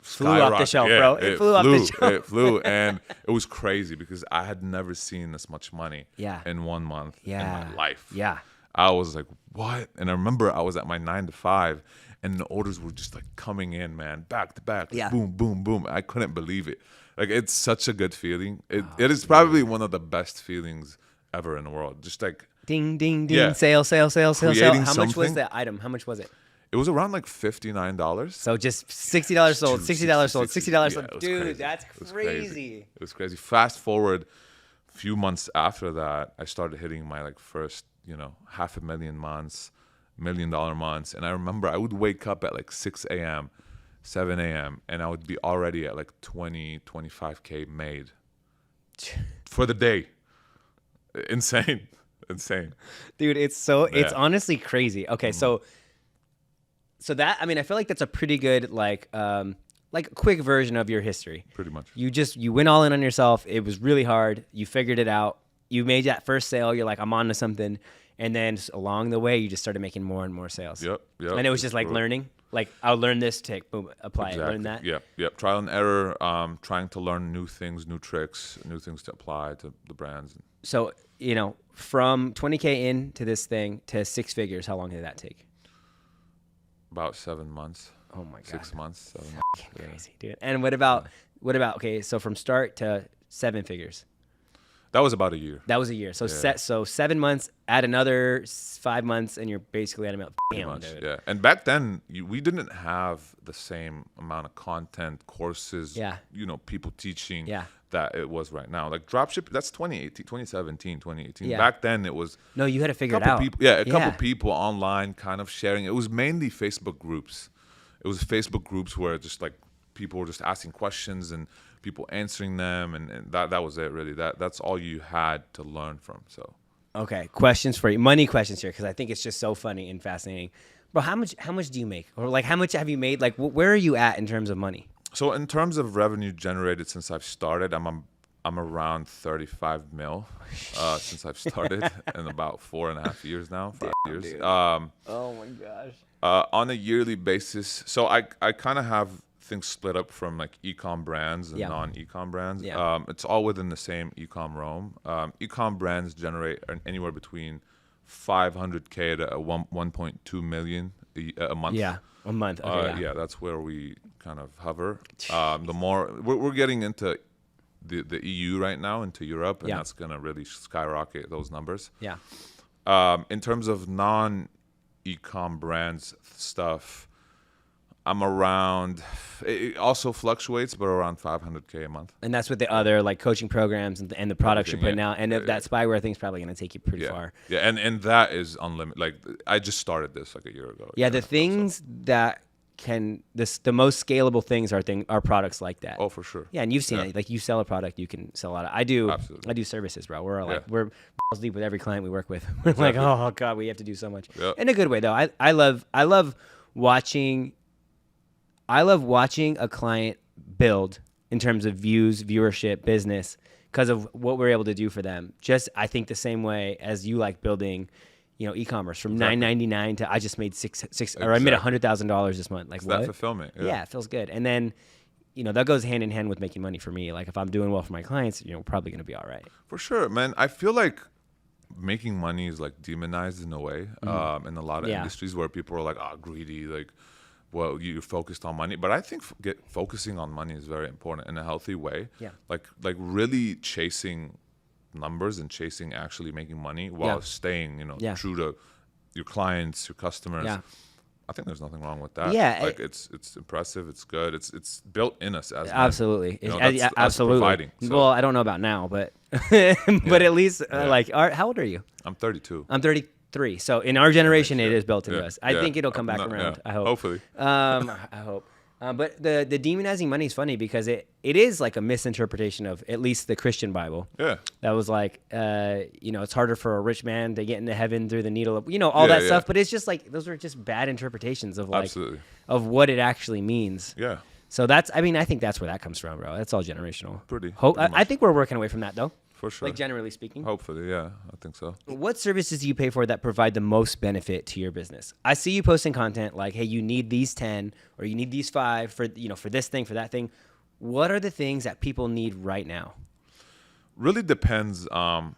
flew off the shelf, bro. It flew off the shelf. It flew, and it was crazy because I had never seen this much money in 1 month in my life. Yeah. I was like, what? And I remember I was at my 9 to 5, and the orders were just like coming in, man, back to back, like, boom, boom, boom. I couldn't believe it. Like, it's such a good feeling. It is probably one of the best feelings ever in the world. Just like ding, ding, ding, sale. How much was that item? How much was it? It was around like $59. So just $60 sold, $60 sold, $60 sold. Dude, crazy. That's crazy. It was crazy. Fast forward a few months after that, I started hitting my like first, $500,000 months, $1 million months. And I remember I would wake up at like 6 a.m., 7 a.m., and I would be already at like 25K made for the day. Insane. Dude, it's honestly crazy. Okay, so that, I mean, I feel like that's a pretty good like quick version of your history. Pretty much. You went all in on yourself. It was really hard. You figured it out. You made that first sale. You're like, I'm on to something. And then along the way, you just started making more and more sales. Yep. And it was just like learning. Like, I'll learn this, boom, apply it, learn that. Yep. Trial and error, trying to learn new things, new tricks, new things to apply to the brands. So, from 20K in to this thing to 6 figures, how long did that take? About 7 months. Oh my god. 6 months. 7 months. Crazy, dude. And what about okay, so from start to 7 figures? That was about a year. That was a year. So so 7 months, add another 5 months, and you're basically at about dude. Yeah. And back then we didn't have the same amount of content, courses, people teaching that it was right now. Like dropship, that's 2018. Yeah. Back then it was you had to figure it out. A couple people online kind of sharing. It was mainly Facebook groups. It was Facebook groups where just like people were just asking questions and people answering them, and that was it really. That's all you had to learn from. So okay, questions for you, money questions here, because I think it's just so funny and fascinating. Bro, how much do you make, or like how much have you made? Like where are you at in terms of money? So in terms of revenue generated since I've started, I'm around 35 mil since I've started in about 4.5 years now, 5 years. Dude. Oh my gosh. On a yearly basis, so I kind of have things split up from like e-com brands and non-e-com brands. It's all within the same e-com realm. E-com brands generate anywhere between 500K to 1.2 million a month. Yeah, a month. Okay, that's where we kind of hover. The more we're getting into the EU right now, into Europe, and that's gonna really skyrocket those numbers. Yeah. In terms of non-e-com brands stuff, I'm around. It also fluctuates, but around 500K a month. And that's with the other like coaching programs and the products you're putting out. And Yeah, that spyware thing's probably going to take you pretty far. Yeah, and that is unlimited. Like I just started this like a year ago. Yeah, the things that the most scalable things are products like that. Oh, for sure. Yeah, and you've seen it. Like you sell a product, you can sell a lot. I do services, bro. We're balls deep with every client we work with. We're like, oh god, we have to do so much. Yep. In a good way though. I love watching a client build in terms of views, viewership, business, because of what we're able to do for them. Just I think the same way as you like building, e-commerce from $9.99 to I just made or I made $100,000 this month. Like it's what? that fulfillment. Yeah, it feels good. And then, that goes hand in hand with making money for me. Like if I'm doing well for my clients, we're probably gonna be all right. For sure, man. I feel like making money is like demonized in a way, in a lot of industries where people are like, greedy, like, well, you're focused on money. But I think focusing on money is very important in a healthy way. Yeah. Like really chasing numbers and chasing actually making money while staying, true to your clients, your customers. Yeah. I think there's nothing wrong with that. Yeah, like it's impressive. It's good. It's built in us as absolutely, men. That's absolutely. Providing, so. Well, I don't know about now, but but at least how old are you? I'm 32. I'm 33. So in our generation, it is built into us. I think it'll come back around. I hope. Hopefully. I hope. But the demonizing money is funny because it is like a misinterpretation of at least the Christian Bible. Yeah. That was like, it's harder for a rich man to get into heaven through the needle of, all that stuff. But it's just like, those are just bad interpretations of like, of what it actually means. Yeah. So I think that's where that comes from, bro. That's all generational. Pretty I think we're working away from that though. For sure. Like generally speaking. Hopefully, yeah. I think so. What services do you pay for that provide the most benefit to your business? I see you posting content like, hey, you need these 10 or you need these 5 for, for this thing, for that thing. What are the things that people need right now? Really depends. For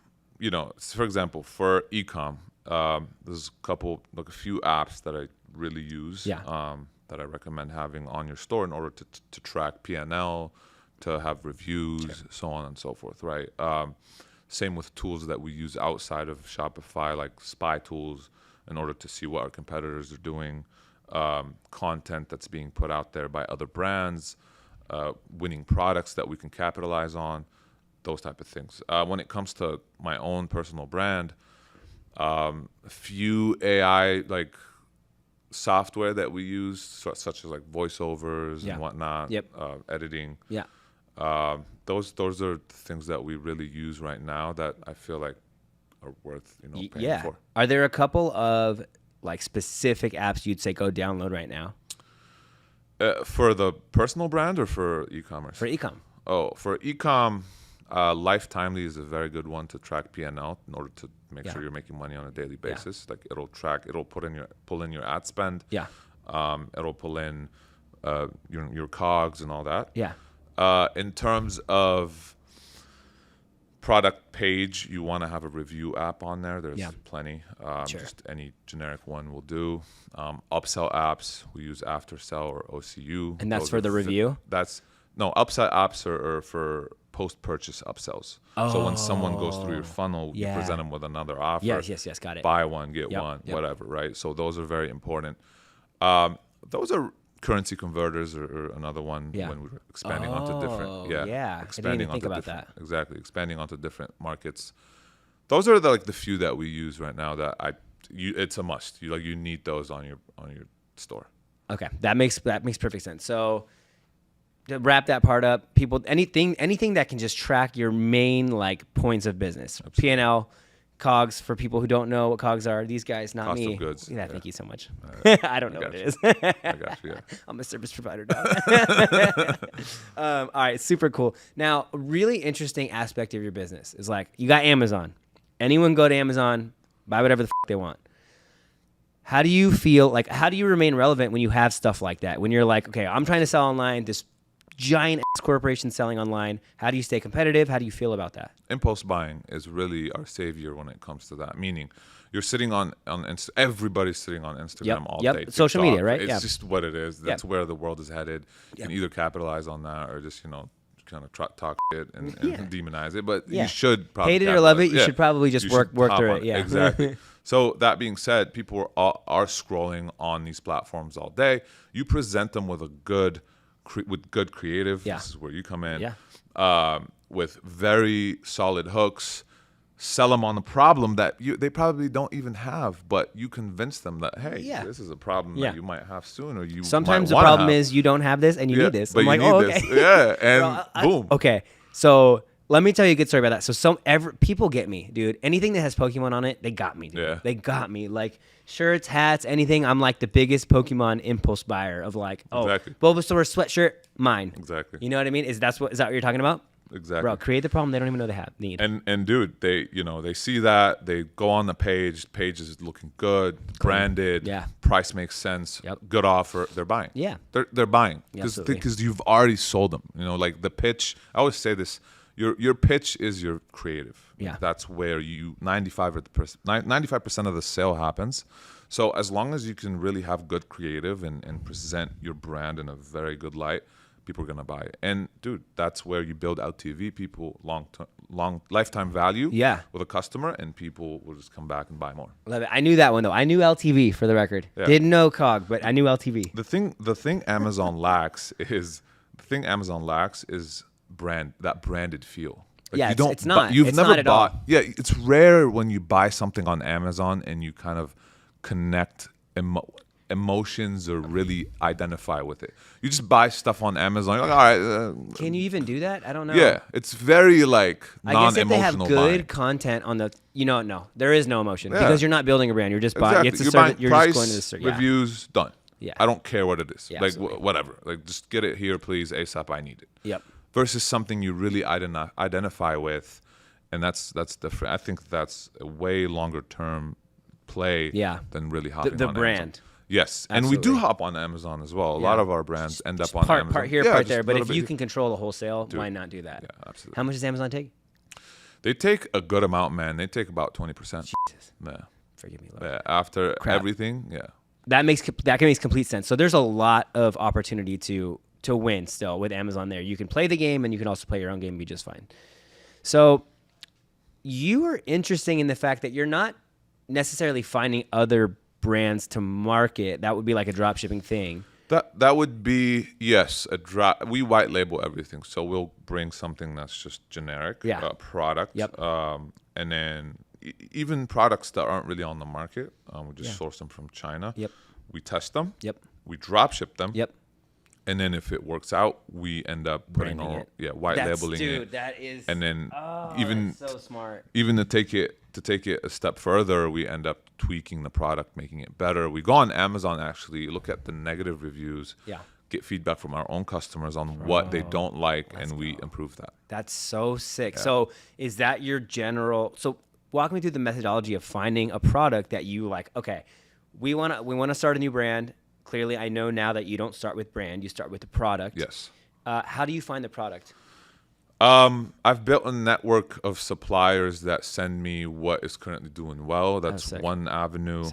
example, for e-com, there's a few apps that I really use that I recommend having on your store in order to track P&L, to have reviews, so on and so forth, right? Same with tools that we use outside of Shopify, like spy tools, in order to see what our competitors are doing, content that's being put out there by other brands, winning products that we can capitalize on, those type of things. When it comes to my own personal brand, a few AI like software that we use, such as like voiceovers and whatnot, editing. Yeah. Those are things that we really use right now that I feel like are worth paying for. Are there a couple of like specific apps you'd say go download right now? For the personal brand or for e-commerce? For e-com. Oh, for e-com, Lifetimely is a very good one to track P&L in order to make sure you're making money on a daily basis. Like it'll pull in your ad spend. Yeah. It'll pull in your COGS and all that. Yeah. In terms of product page, you want to have a review app on there. There's plenty. Just any generic one will do. Upsell apps, we use Aftersell or OCU. And that's for the review? Upsell apps are for post-purchase upsells. So when someone goes through your funnel, you present them with another offer. Yes, got it. Buy one, get one, whatever, right? So those are very important. Those are currency converters or another one when we're expanding onto different expanding I didn't even think about that. Exactly, expanding onto different markets. Those are the few that we use right now that it's a must. You need those on your store. Okay, that makes perfect sense. So to wrap that part up, people, anything that can just track your main like points of business. P&L, COGS, for people who don't know what COGS are, these guys, not Cost me. Of goods. Yeah, thank you so much. I don't know what it is. I got you. Yeah. I'm a service provider, dog. All right, super cool. Now, a really interesting aspect of your business is like you got Amazon. Anyone go to Amazon, buy whatever the they want. How do you feel? Like, how do you remain relevant when you have stuff like that? When you're like, okay, I'm trying to sell online, this giant corporation selling online. How do you stay competitive? How do you feel about that? Impulse buying is really our savior when it comes to that. Meaning, you're sitting on everybody's sitting on Instagram all day. Social media, right? It's just what it is. That's where the world is headed. You can either capitalize on that or just kind of talk it and demonize it, but Yeah. you should probably hate it or love it. You should probably just work hop through on it. Yeah, exactly. So that being said, people are scrolling on these platforms all day. You present them with a good creative. Yeah. This is where you come in. Yeah. With very solid hooks. Sell them on a problem that they probably don't even have, but you convince them that, hey, this is a problem that you might have soon, or you sometimes might the problem have. is you don't have this and you need this. But I'm you like, need oh, this. okay. Yeah, and boom. Okay, so let me tell you a good story about that. So people get me, dude. Anything that has Pokemon on it, they got me, dude. Yeah. They got me. Like shirts, hats, anything. I'm like the biggest Pokemon impulse buyer of like, Exactly. Bulbasaur sweatshirt, mine. Exactly. You know what I mean? Is that what you're talking about? Exactly. Bro, create the problem they don't even know they need. And dude, they see that, they go on the page is looking good, branded, price makes sense, good offer, they're buying. Yeah. They're buying because you've already sold them. You know, like the pitch, I always say this, your pitch is your creative. Yeah. That's where 95% of the sale happens. So as long as you can really have good creative and present your brand in a very good light, people are gonna buy it. And dude, that's where you build LTV, people long lifetime value with a customer, and people will just come back and buy more. Love it. I knew that one though. I knew LTV for the record. Yeah. Didn't know COG, but I knew LTV. The thing Amazon lacks is that branded feel. Like it's not. You've it's never not at bought. All. Yeah, it's rare when you buy something on Amazon and you kind of connect emotions or really identify with it. You just buy stuff on Amazon. You're like, all right. Can you even do that? I don't know. Yeah, it's very like non-emotional. I guess if they have good buying. content on the, no, there is no emotion because you're not building a brand. You're just buying. Exactly. You're price, just going to the store. Reviews, done. Yeah. I don't care what it is. Yeah, like whatever. Like just get it here, please, ASAP. I need it. Yep. Versus something you really identify with, and that's different. I think that's a way longer term play than really hopping the on brand. Amazon. Yes, Absolutely. and we do hop on Amazon as well. A lot of our brands end up on Amazon. Part here, part there. But if you can control the wholesale, why not do that? Yeah, absolutely. How much does Amazon take? They take a good amount, man. They take about 20%. Jesus. Yeah. Forgive me. Yeah. After everything, that makes complete sense. So there's a lot of opportunity to win still with Amazon there. You can play the game and you can also play your own game and be just fine. So you are interesting in the fact that you're not necessarily finding other brands to market. That would be like a drop shipping thing. That would be, yes, we white label everything. So we'll bring something that's just generic product. Yep. And then even products that aren't really on the market, we just source them from China. Yep. We test them. Yep. We drop ship them. Yep. And then if it works out, we end up putting white labeling it. Dude, that is. And then that's so smart. Even to take it a step further, we end up tweaking the product, making it better. We go on Amazon, actually look at the negative reviews. Yeah. Get feedback from our own customers on what they don't like, and we improve that. That's so sick. Yeah. So is that your general? So walk me through the methodology of finding a product that you like. Okay, we want to start a new brand. Clearly, I know now that you don't start with brand, you start with the product. Yes. How do you find the product? I've built a network of suppliers that send me what is currently doing well. That's one avenue.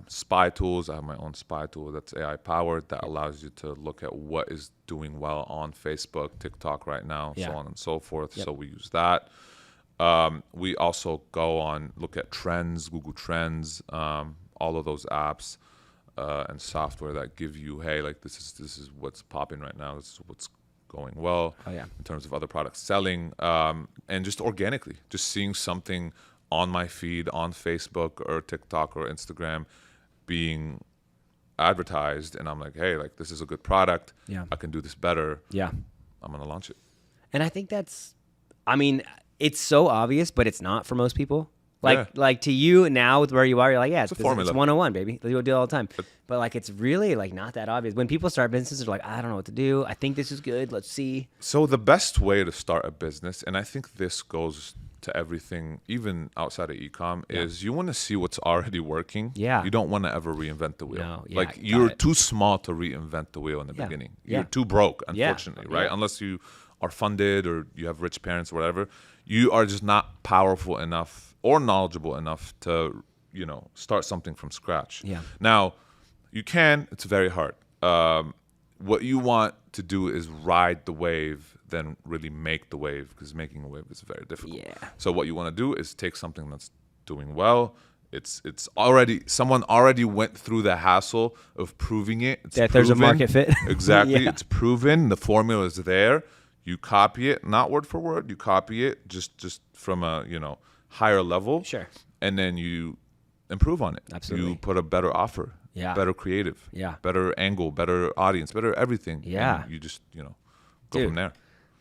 Spy tools. I have my own spy tool that's AI powered that allows you to look at what is doing well on Facebook, TikTok right now, so on and so forth. Yep. So we use that. We also look at trends, Google Trends, all of those apps. And software that give you, hey, like this is what's popping right now. This is what's going well in terms of other products selling, and just organically, just seeing something on my feed on Facebook or TikTok or Instagram being advertised, and I'm like, hey, like this is a good product. Yeah, I can do this better. Yeah, I'm gonna launch it. And I think it's so obvious, but it's not for most people. Like to you now with where you are, you're like, it's 101, baby. You do it all the time. But like, it's really like not that obvious. When people start businesses, they're like, I don't know what to do. I think this is good. Let's see. So the best way to start a business, and I think this goes to everything, even outside of e-com, is you want to see what's already working. Yeah. You don't want to ever reinvent the wheel. No, like you're too small to reinvent the wheel in the beginning. You're too broke, unfortunately, right? Unless you are funded or you have rich parents or whatever, you are just not powerful enough or knowledgeable enough to, start something from scratch. Yeah. Now, you can. It's very hard. What you want to do is ride the wave then really make the wave, because making a wave is very difficult. Yeah. So what you want to do is take something that's doing well. It's already, someone already went through the hassle of proving it. It's that there's a market fit. Exactly. Yeah. It's proven. The formula is there. You copy it, not word for word. You copy it just from a, higher level. Sure. And then you improve on it. Absolutely. You put a better offer. Yeah. Better creative. Yeah. Better angle, better audience, better everything. Yeah. And you just, go Dude, from there.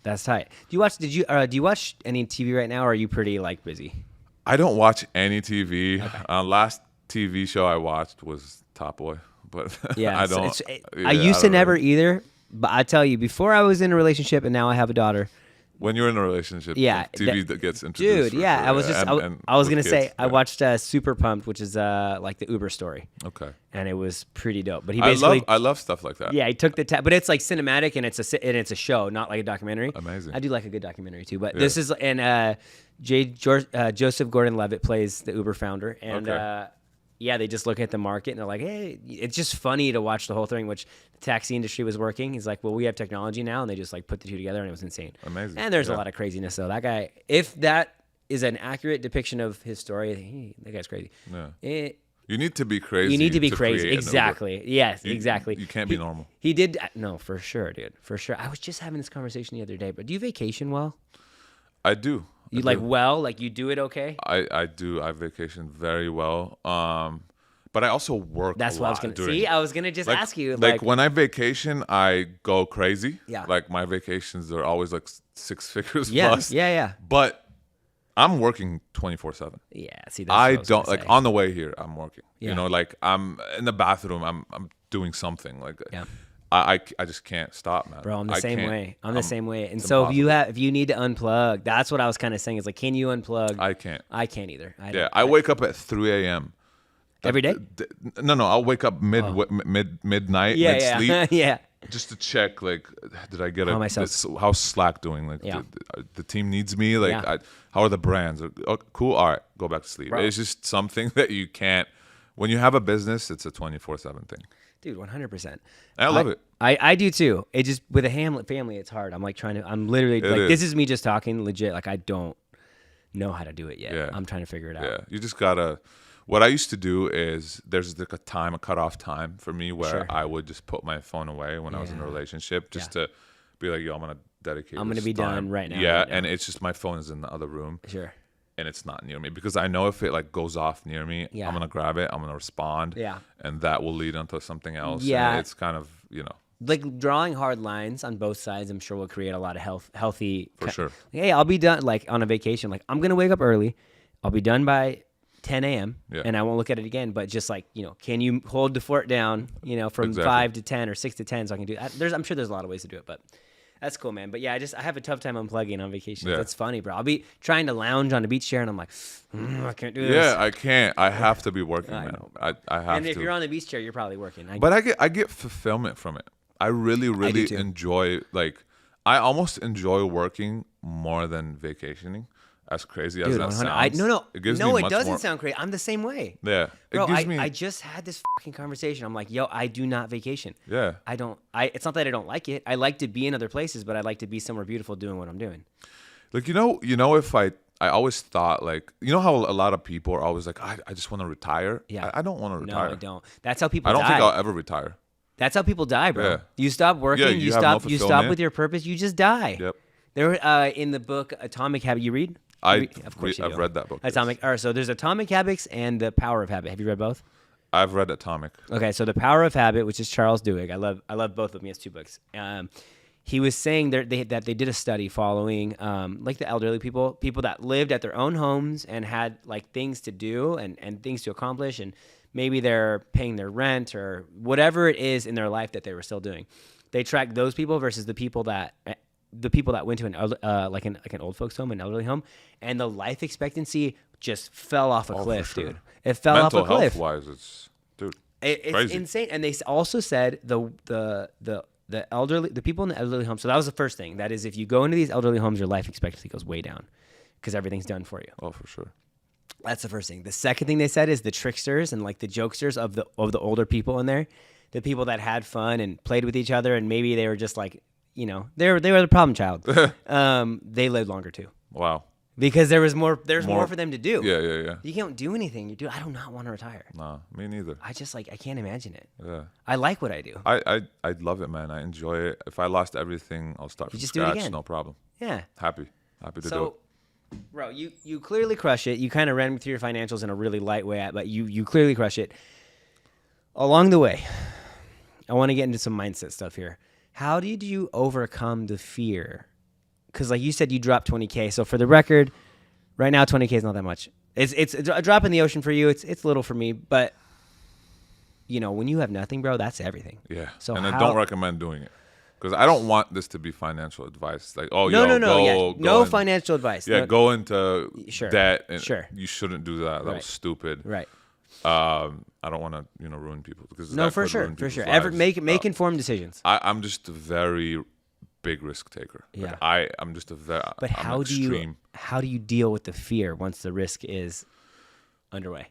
That's tight. Do you watch any TV right now, or are you pretty like busy? I don't watch any TV. Okay. Last TV show I watched was Top Boy, but Yeah, I don't. I used to never either, but I tell you, before I was in a relationship and now I have a daughter. When you're in a relationship, yeah, TV that gets introduced. Dude, yeah, sure. I was just, I was gonna say, yeah. I watched Super Pumped, which is like the Uber story. Okay. And it was pretty dope. But he basically, I love stuff like that. Yeah, he took but it's like cinematic and it's a show, not like a documentary. Amazing. I do like a good documentary too, but this is Joseph Gordon-Levitt plays the Uber founder, and yeah, they just look at the market and they're like, hey, it's just funny to watch the whole thing, which the taxi industry was working. He's like, well, we have technology now, and they just like put the two together, and it was insane. Amazing. And there's a lot of craziness though. That guy, if that is an accurate depiction of his story, that guy's crazy. Yeah. You need to be crazy. You need to be crazy. Exactly. Yes, exactly. You can't be normal. He did. No, for sure, dude. For sure. I was just having this conversation the other day, but do you vacation well? I do. You you do it okay? I do. I vacation very well. But I also work. That's a what lot I was gonna during, see. I was gonna just ask you. Like when I vacation, I go crazy. Yeah. Like my vacations are always like 6 figures yeah, plus. Yeah. But I'm working 24/7. Yeah. See, I don't like on the way here. I'm working. Yeah. Like I'm in the bathroom. I'm doing something. Like yeah. I just can't stop, man. Bro, I'm the same way. I'm the same way. And it's so impossible. if you need to unplug, that's what I was kind of saying. Is like, can you unplug? I can't. I can't either. I wake up at 3 a.m. Every day? No. I'll wake up midnight, mid-sleep. Yeah. Yeah. Just to check, like, did I get how's Slack doing? Like, the team needs me. Like, how are the brands? Oh, cool. All right, go back to sleep. Bro. It's just something that you can't. When you have a business, it's a 24/7 thing. Dude, 100%. I love it. I do too. It just with a family, it's hard. I'm like I'm literally like, this is me just talking legit. Like I don't know how to do it yet. Yeah. I'm trying to figure it out. Yeah, you just gotta. What I used to do is there's like a cutoff time for me where I would just put my phone away when I was in a relationship just to be like, yo, I'm gonna dedicate. I'm gonna be done right now. Yeah, right now. and it's just my phone is in the other room. Sure. And it's not near me because I know if it like goes off near me, I'm gonna grab it, I'm gonna respond, and that will lead into something else. Yeah, and it's kind of like drawing hard lines on both sides. I'm sure will create a lot of healthy. For sure. Hey, I'll be done like on a vacation. Like I'm gonna wake up early. I'll be done by 10 a.m. and I won't look at it again. But just like can you hold the fort down? From 5 to 10 or 6 to 10, so I can do that. I'm sure there's a lot of ways to do it, but. That's cool, man. But yeah, I have a tough time unplugging on vacation. Yeah. That's funny, bro. I'll be trying to lounge on a beach chair, and I'm like, I can't do this. Yeah, I can't. I have to be working, man. I have to. And if you're on the beach chair, you're probably working. But I get fulfillment from it. I really enjoy. Like, I almost enjoy working more than vacationing. As crazy as that sounds. It doesn't sound crazy. I'm the same way. Yeah. Bro, I just had this fucking conversation. I'm like, yo, I do not vacation. Yeah. It's not that I don't like it. I like to be in other places, but I like to be somewhere beautiful doing what I'm doing. Like, if I always thought, like, how a lot of people are always like, I just want to retire. Yeah. I don't want to retire. No, I don't. That's how people die. I don't think I'll ever retire. That's how people die, bro. Yeah. You stop working. Yeah, you stop with your purpose. You just die. Yep. There, in the book Atomic Habits, you read? Of course you do. I've read that book. Atomic. All right, so there's Atomic Habits and The Power of Habit. Have you read both? I've read Atomic. Okay, so The Power of Habit, which is Charles Duhigg. I love both of them. He has 2 books. He was saying that they did a study following like the elderly people that lived at their own homes and had like things to do and things to accomplish, and maybe they're paying their rent or whatever it is in their life that they were still doing. They tracked those people versus the people that went to an old folks home, an elderly home, and the life expectancy just fell off a cliff, dude. It fell off a cliff. Mental health wise, it's crazy. insane. And they also said the people in the elderly home. So that was the first thing. That is, if you go into these elderly homes, your life expectancy goes way down because everything's done for you. Oh, for sure. That's the first thing. The second thing they said is the tricksters and like the jokesters of the older people in there, the people that had fun and played with each other, and maybe they were just like, they were the problem child. They lived longer too. Wow. Because there's more for them to do. Yeah. You can't do anything. I do not want to retire. Nah, me neither. I just I can't imagine it. Yeah. I like what I do. I love it, man. I enjoy it. If I lost everything, I'll start from just do it scratch. again. No problem. Yeah. Happy to do it. So, bro, you clearly crush it. You kind of ran me through your financials in a really light way, but you clearly crush it. Along the way, I want to get into some mindset stuff here. How did you overcome the fear? Because like you said, you dropped 20K. So for the record, right now 20K is not that much. It's a drop in the ocean for you. It's little for me, but when you have nothing, bro, that's everything. Yeah. So I don't recommend doing it because I don't want this to be financial advice. Like, no financial advice. Yeah, go into debt. And you shouldn't do that. That was stupid. Right. I don't want to ruin people because for sure. Make informed decisions. I'm just a very big risk taker. Yeah. Like I'm just a very. But how do you deal with the fear once the risk is underway?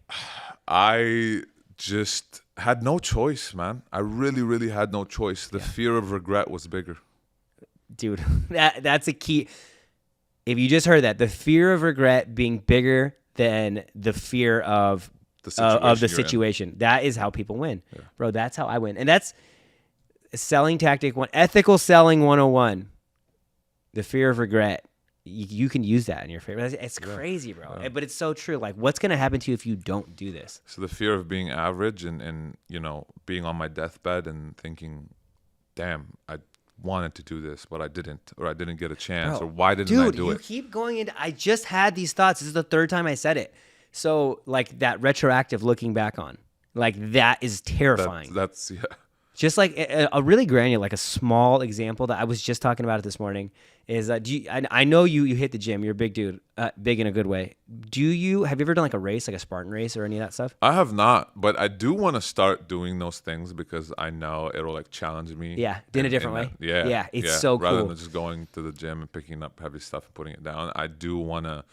I just had no choice, man. I really, really had no choice. The fear of regret was bigger. Dude, that's a key. If you just heard that, the fear of regret being bigger than the fear of the situation. That is how people win. Yeah. Bro, that's how I win. And that's selling tactic one, ethical selling 101. The fear of regret. You can use that in your favor. It's crazy, bro. Yeah. But it's so true. Like, what's going to happen to you if you don't do this? So the fear of being average and being on my deathbed and thinking, damn, I wanted to do this, but I didn't, or I didn't get a chance, or why didn't I do it? Dude, you keep going into, I just had these thoughts. This is the third time I said it. So, like, that retroactive looking back on, like, that is terrifying. That's Just like a really granular, like a small example that I was just talking about it this morning is, I know you hit the gym. You're a big dude, big in a good way. Have you ever done like a race, like a Spartan race or any of that stuff? I have not, but I do want to start doing those things because I know it'll like challenge me. Yeah, in a different way. Yeah, it's so cool. Rather than just going to the gym and picking up heavy stuff and putting it down, I do want to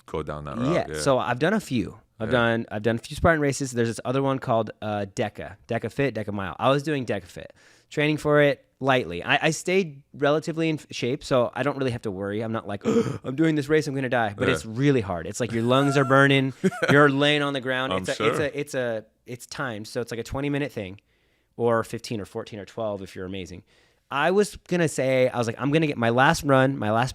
go down that route. Yeah. So I've done a few. I've done a few Spartan races. There's this other one called Deca Fit, Deca Mile. I was doing Deca Fit, training for it lightly. I stayed relatively in shape, so I don't really have to worry. I'm not like, oh, I'm doing this race, I'm gonna die. But it's really hard. It's like your lungs are burning. You're laying on the ground. It's timed, so it's like a 20-minute thing, or 15 or 14 or 12 if you're amazing. I was gonna say, I'm gonna get my last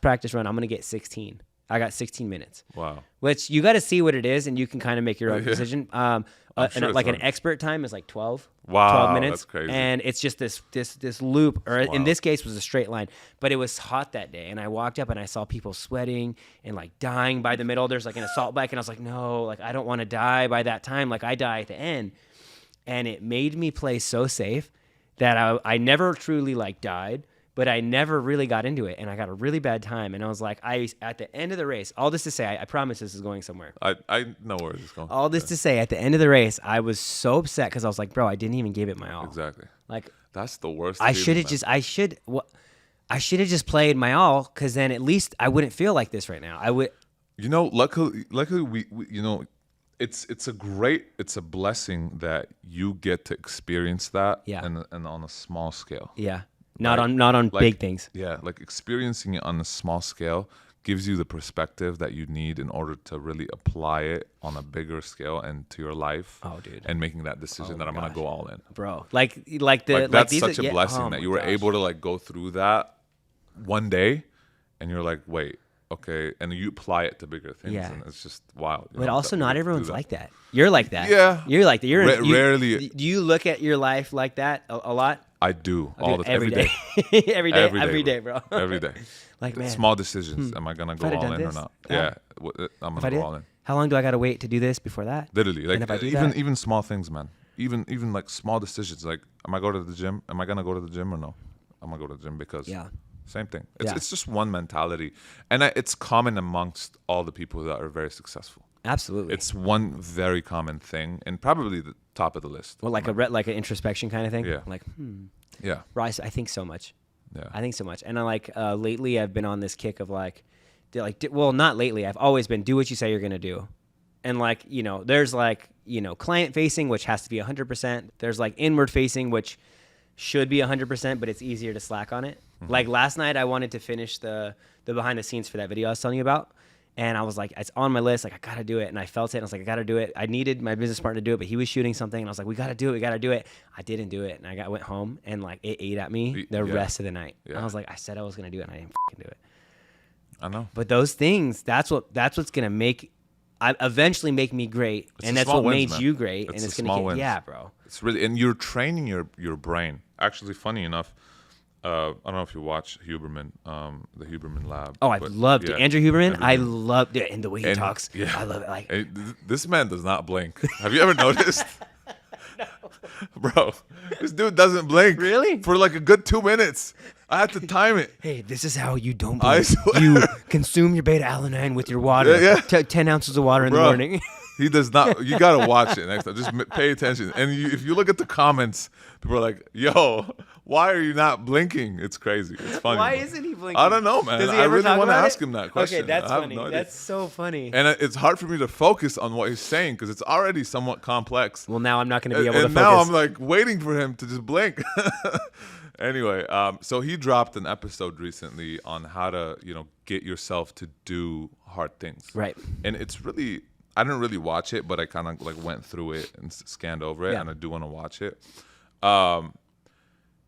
practice run. I'm gonna get 16. I got 16 minutes. Wow. Which you got to see what it is, and you can kind of make your own decision. An expert time is like 12. Wow, 12 minutes. That's crazy. And it's just this loop, or in this case was a straight line. But it was hot that day, and I walked up and I saw people sweating and like dying by the middle. There's like an assault bike, and I was like, no, like I don't want to die by that time. Like I die at the end. And it made me play so safe that I never truly like died. But I never really got into it, and I got a really bad time. And I was like, at the end of the race, all this to say, I promise this is going somewhere. I know where this is going. All this to say, at the end of the race, I was so upset because I was like, bro, I didn't even give it my all. Exactly. Like that's the worst. I should have just played my all, because then at least I wouldn't feel like this right now. I would. Luckily, we it's a blessing that you get to experience that. Yeah. And on a small scale. Yeah. Not on big things. Yeah, like experiencing it on a small scale gives you the perspective that you need in order to really apply it on a bigger scale and to your life. Oh, dude. And making that decision that I'm gonna go all in, bro. That's such a blessing that you were able to like go through that one day, and you're like, wait, okay, and you apply it to bigger things, and it's just wild. But also, not everyone's like that. You're like that. Yeah, you're like that. Rarely. Do you look at your life like that a lot? I do every day. every day, bro. Every day. Like, man, small decisions. Am I gonna go all in or not? Yeah, I'm gonna go all in. How long do I gotta wait to do this before that? Literally, like even small things, man. Even like small decisions. Like, am I going to the gym? Am I gonna go to the gym or no? I'm gonna go to the gym because same thing. It's just one mentality, and it's common amongst all the people that are very successful. Absolutely, it's one very common thing, and probably the top of the list. Well, like an introspection kind of thing. Yeah. Like, yeah. Rice, I think so much. Yeah. I think so much. And lately I've been on this kick of not lately. I've always been do what you say you're gonna do, and there's client facing, which has to be 100%. There's like inward facing, which should be 100%, but it's easier to slack on it. Like last night, I wanted to finish the behind the scenes for that video I was telling you about. And I was like, it's on my list. Like, I got to do it. And I felt it. And I was like, I got to do it. I needed my business partner to do it, but he was shooting something. And I was like, we got to do it. We got to do it. I didn't do it. And I went home and like it ate at me the rest of the night. Yeah. I was like, I said I was going to do it and I didn't fucking do it. I know. But those things, that's what's going to eventually make me great. And that's what made you great. And it's going to get, bro. It's really, and you're training your brain. Actually, funny enough, I don't know if you watch Huberman, the Huberman Lab. Oh, I loved it. Andrew Huberman, I loved it. And the way he talks, I love it. Like, this man does not blink. Have you ever noticed? No. Bro, this dude doesn't blink. Really? For like a good 2 minutes. I had to time it. Hey, this is how you don't blink. You consume your beta-alanine with your water. Yeah. 10 ounces of water in the morning. He does not. You got to watch it next time. Just pay attention. And if you look at the comments, people are like, yo, why are you not blinking? It's crazy. It's funny. Why isn't he blinking? I don't know, man. I really want to ask him that question. Okay, that's funny. That's so funny. And it's hard for me to focus on what he's saying because it's already somewhat complex. Well, now I'm not going to be able to focus. And now I'm like waiting for him to just blink. Anyway, so he dropped an episode recently on how to, get yourself to do hard things. Right. And it's really, I didn't really watch it, but I kind of like went through it and scanned over it, and I do want to watch it.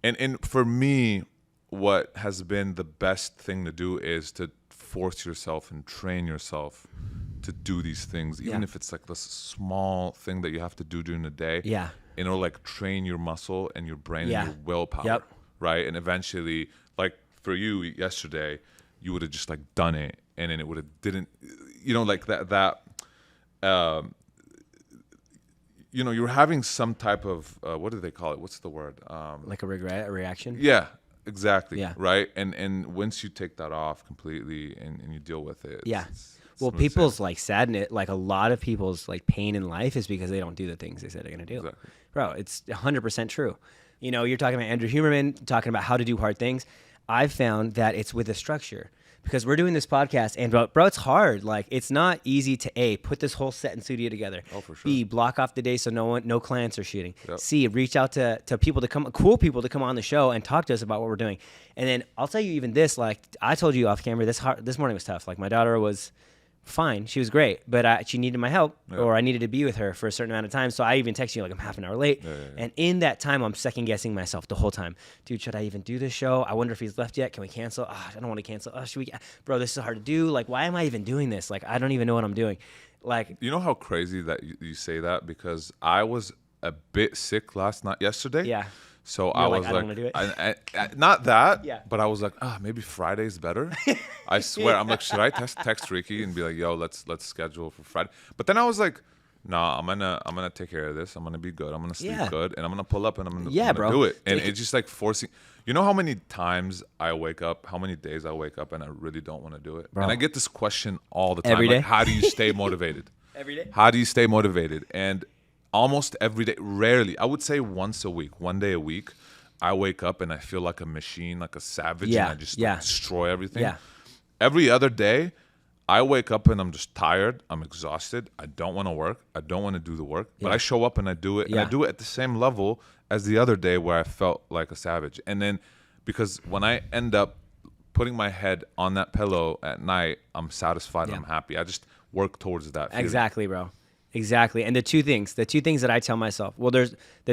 And for me, what has been the best thing to do is to force yourself and train yourself to do these things, even if it's like this small thing that you have to do during the day. Yeah. Like train your muscle and your brain and your willpower. Yep. Right. And eventually, like for you yesterday, you would have just like done it, and then it would have didn't, like that. You were having some type of what do they call it? What's the word? Like a regret, a reaction. Yeah, exactly. Yeah. Right. And once you take that off completely and you deal with it. It's people's like sadness, like a lot of people's like pain in life is because they don't do the things they said they're gonna do. Exactly. Bro, it's 100% true. You're talking about Andrew Huberman, talking about how to do hard things. I've found that it's with a structure. Because we're doing this podcast, and bro, it's hard. Like, it's not easy to A, put this whole set in studio together. Oh, for sure. B, block off the day so no clients are shooting. Yep. C, reach out to people cool people to come on the show and talk to us about what we're doing. And then I'll tell you even this, like I told you off camera, this morning was tough. Like my daughter was fine. She was great, but she needed my help, or I needed to be with her for a certain amount of time. So I even texted you like I'm half an hour late. And in that time, I'm second guessing myself the whole time. Dude, should I even do this show? I wonder if he's left yet. Can we cancel? I don't want to cancel. Should we? Bro, this is hard to do. Like, why am I even doing this? Like, I don't even know what I'm doing. Like, you know how crazy that you say that, because I was a bit sick yesterday. Yeah. So I was I don't want to do it. I not that, Yeah. but I was like, maybe Friday's better. I swear, I'm like, should I text Ricky and be like, yo, let's schedule for Friday? But then I was like, nah, I'm gonna take care of this. I'm gonna be good. I'm gonna sleep good, and I'm gonna pull up and I'm gonna do it. And it's just like forcing. You know how many times I wake up, how many days I wake up, and I really don't want to do it. Bro. And I get this question all the time. Every day? Like, how do you stay motivated? Every day? How do you stay motivated? And almost every day, rarely, I would say once a week, 1 day a week, I wake up and I feel like a machine, like a savage, and I just like, destroy everything. Yeah. Every other day, I wake up and I'm just tired. I'm exhausted. I don't want to work. I don't want to do the work. But I show up and I do it. And I do it at the same level as the other day where I felt like a savage. And then because when I end up putting my head on that pillow at night, I'm satisfied and I'm happy. I just work towards that feeling. Exactly, bro. Exactly. And the two things that I tell myself, well,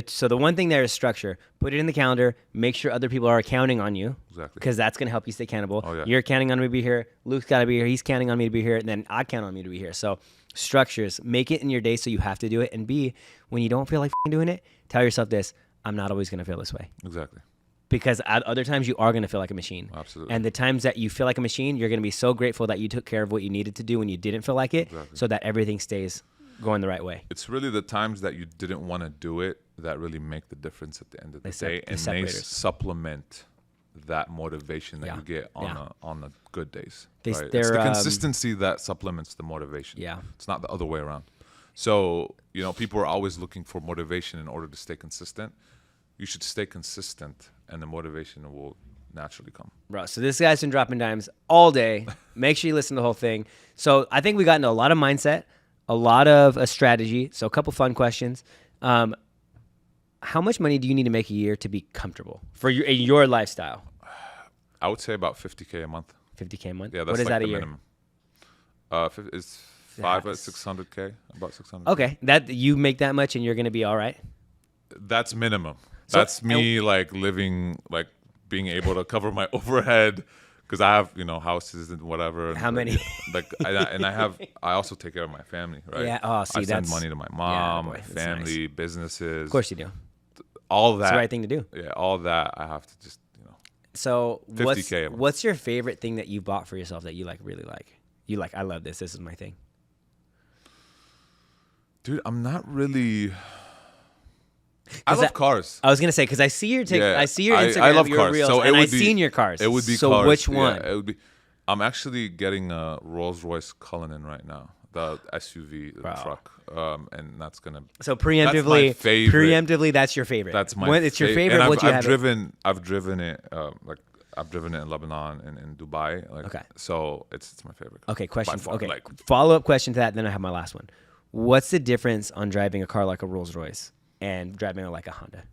so the one thing there is structure. Put it in the calendar. Make sure other people are counting on you. Exactly. Because that's going to help you stay accountable. Oh, yeah. You're counting on me to be here. Luke's got to be here. He's counting on me to be here. And then I count on me to be here. So structures, make it in your day so you have to do it. And B, when you don't feel like doing it, tell yourself this, I'm not always going to feel this way. Exactly. Because at other times you are going to feel like a machine. Absolutely. And the times that you feel like a machine, you're going to be so grateful that you took care of what you needed to do when you didn't feel like it, so that everything stays going the right way. It's really the times that you didn't want to do it that really make the difference at the end of the day, and they supplement that motivation that you get on the good days. It's the consistency that supplements the motivation. Yeah, it's not the other way around. So people are always looking for motivation in order to stay consistent. You should stay consistent, and the motivation will naturally come. Bro, so this guy's been dropping dimes all day. Make sure you listen to the whole thing. So I think we got into a lot of mindset, a lot of a strategy. So a couple fun questions. How much money do you need to make a year to be comfortable for your lifestyle? I would say about 50K a month. 50K a month. Yeah, that's what is like that a the year? minimum. It's five at 600K, about 600. Okay, that you make that much and you're gonna be all right. That's minimum. So- That's me like living, like being able to cover my overhead because I have houses and whatever. And How many? I also take care of my family, right? Yeah. Oh, see, I send that's money to my mom, boy, my that's family, businesses. Of course you do. All that. It's the right thing to do. Yeah, all that I have to just So 50K a month. what's your favorite thing that you bought for yourself that you like really like? You like, I love this. This is my thing. Dude, I'm not really. I love cars. I was gonna say because I see your I see your Instagram, I love your cars. reels, So and I've seen your cars. It would be so cars. which one? Yeah, it would be. I'm actually getting a Rolls-Royce Cullinan right now, the SUV truck, and that's gonna. So preemptively, that's my favorite. Preemptively, that's your favorite. That's my. When it's your favorite. And what you I've have? driven it. I've driven it in Lebanon and in Dubai. Okay. So it's my favorite. Okay. Question. By far, Okay. like, Follow up question to that. Then I have my last one. What's the difference on driving a car like a Rolls Royce and driving like a Honda?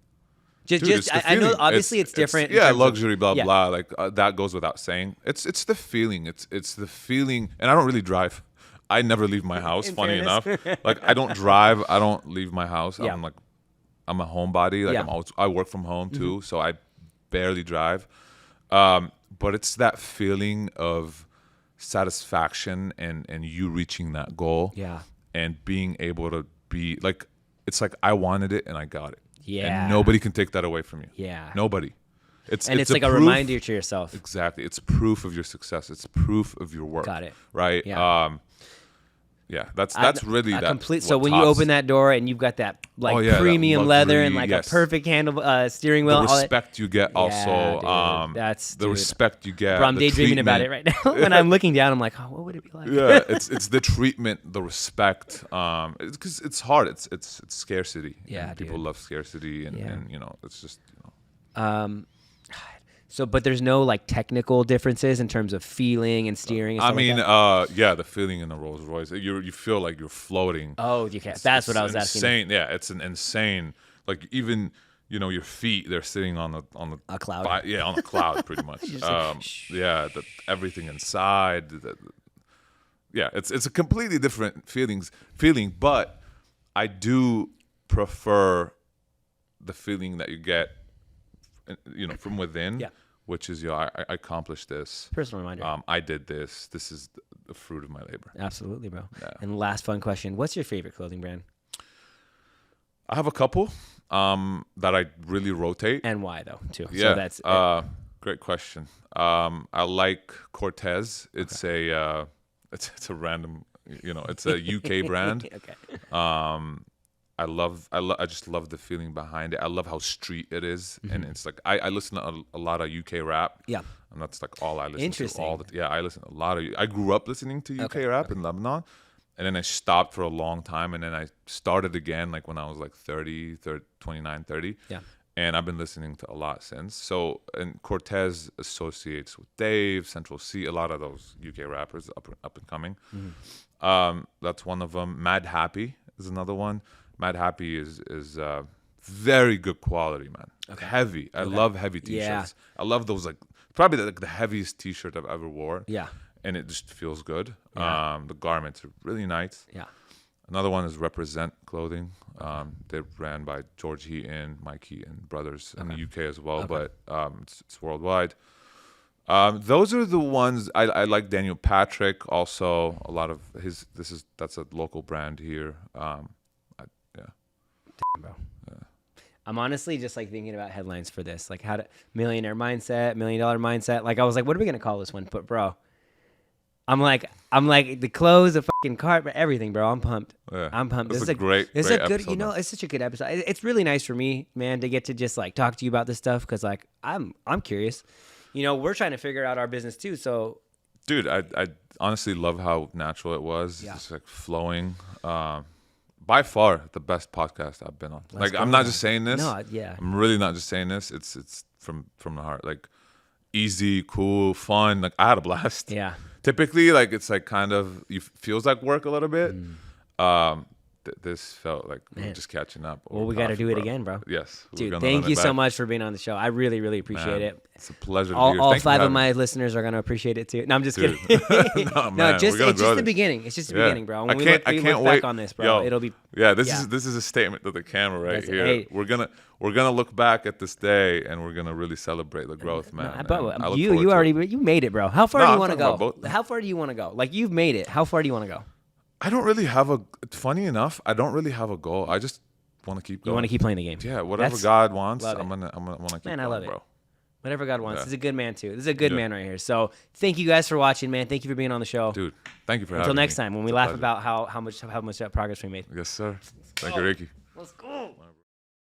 Dude, I know obviously it's different. Yeah, luxury, blah yeah. blah. Like that goes without saying. It's the feeling. It's the feeling. And I don't really drive. I never leave my house. Funny enough, like I don't drive. I don't leave my house. Yeah. I'm a homebody. Like Yeah. I work from home too, so I barely drive. But it's that feeling of satisfaction and you reaching that goal. Yeah. And being able to be like, it's like I wanted it and I got it. Yeah. And nobody can take that away from you. Yeah. Nobody. It's like a proof, reminder to yourself. Exactly. It's proof of your success. It's proof of your work. Got it. Right? Yeah. Yeah, that's really that. Complete. So when you open that door and you've got that premium that leather and luxury, a perfect handle steering wheel, the respect you get also. Dude, that's the respect you get. Bro, I'm daydreaming about it right now. When I'm looking down, I'm like, oh, what would it be like? Yeah, it's the treatment, the respect. Because it's hard. It's scarcity. Yeah, and people love scarcity, and it's just. So, but there's no like technical differences in terms of feeling and steering. And stuff like that? The feeling in the Rolls Royce, you feel like you're floating. Oh, you can't. That's what I was asking. Insane. Yeah, it's an insane. Like even your feet, they're sitting on a cloud. On a cloud, pretty much. Everything inside. It's a completely different feeling, but I do prefer the feeling that you get. From within, which is I accomplished this. Personal reminder. I did this. This is the fruit of my labor. Absolutely, bro. Yeah. And last fun question: what's your favorite clothing brand? I have a couple that I really rotate. And why though? Too. Yeah. So that's great question. I like Cortez. It's it's a random. It's a UK brand. Okay. I just love the feeling behind it. I love how street it is, and it's like I listen to a lot of UK rap. Yeah, and that's like all I listen Interesting. to. I listen to a lot of. I grew up listening to UK rap in Lebanon, and then I stopped for a long time, and then I started again like when I was like 29, 30. Yeah, and I've been listening to a lot since. So, and Cortez associates with Dave, Central C, a lot of those UK rappers up and coming. That's one of them. Mad Happy is another one. Mad Happy is very good quality, man. Okay. Heavy. I love heavy t-shirts. Yeah. I love those probably the heaviest t-shirt I've ever worn. Yeah. And it just feels good. Yeah. The garments are really nice. Yeah. Another one is Represent Clothing. They're ran by George Heaton, Mike Heaton brothers in the UK as well, but it's worldwide. Those are the ones I like. Daniel Patrick also. A lot of that's a local brand here. Bro. Yeah. I'm honestly just thinking about headlines for this, like how to millionaire mindset, $1 million mindset. Like I was like, what are we gonna call this one? But bro, I'm like the clothes, the fucking cart, but everything, bro. I'm pumped. Yeah. I'm pumped. This is a great good. episode, It's such a good episode. It's really nice for me, man, to get to just talk to you about this stuff because I'm curious. We're trying to figure out our business too. So, dude, I honestly love how natural it was. Yeah. Just flowing. By far the best podcast I've been on. I'm not just saying this. No, yeah. I'm really not just saying this. It's from the heart. Easy, cool, fun. I had a blast. Yeah. Typically, it's kind of feels like work a little bit. this felt like we were just catching up. Well, we got to do it again, bro. Yes. Dude, thank you so much for being on the show. I really, really appreciate it. It's a pleasure. All 5 of my listeners are going to appreciate it too. No, I'm just kidding. It's just the beginning. It's just the beginning, bro. When we look back on this, bro, it'll be. Yeah, this is a statement to the camera right here. Hey. We're gonna look back at this day and we're gonna really celebrate the growth, man. You made it, bro. How far do you want to go? How far do you want to go? Like, you've made it. How far do you want to go? I don't really have funny enough, I don't really have a goal. I just want to keep going. You want to keep playing the game. Yeah, whatever God wants, I'm gonna keep going, I love bro. It. Whatever God wants. He's a good man too. This is a good man right here. So thank you guys for watching, man. Thank you for being on the show. Dude, thank you for having me. Until next time when we laugh about how much progress we made. Yes, sir. Thank you, Ricky.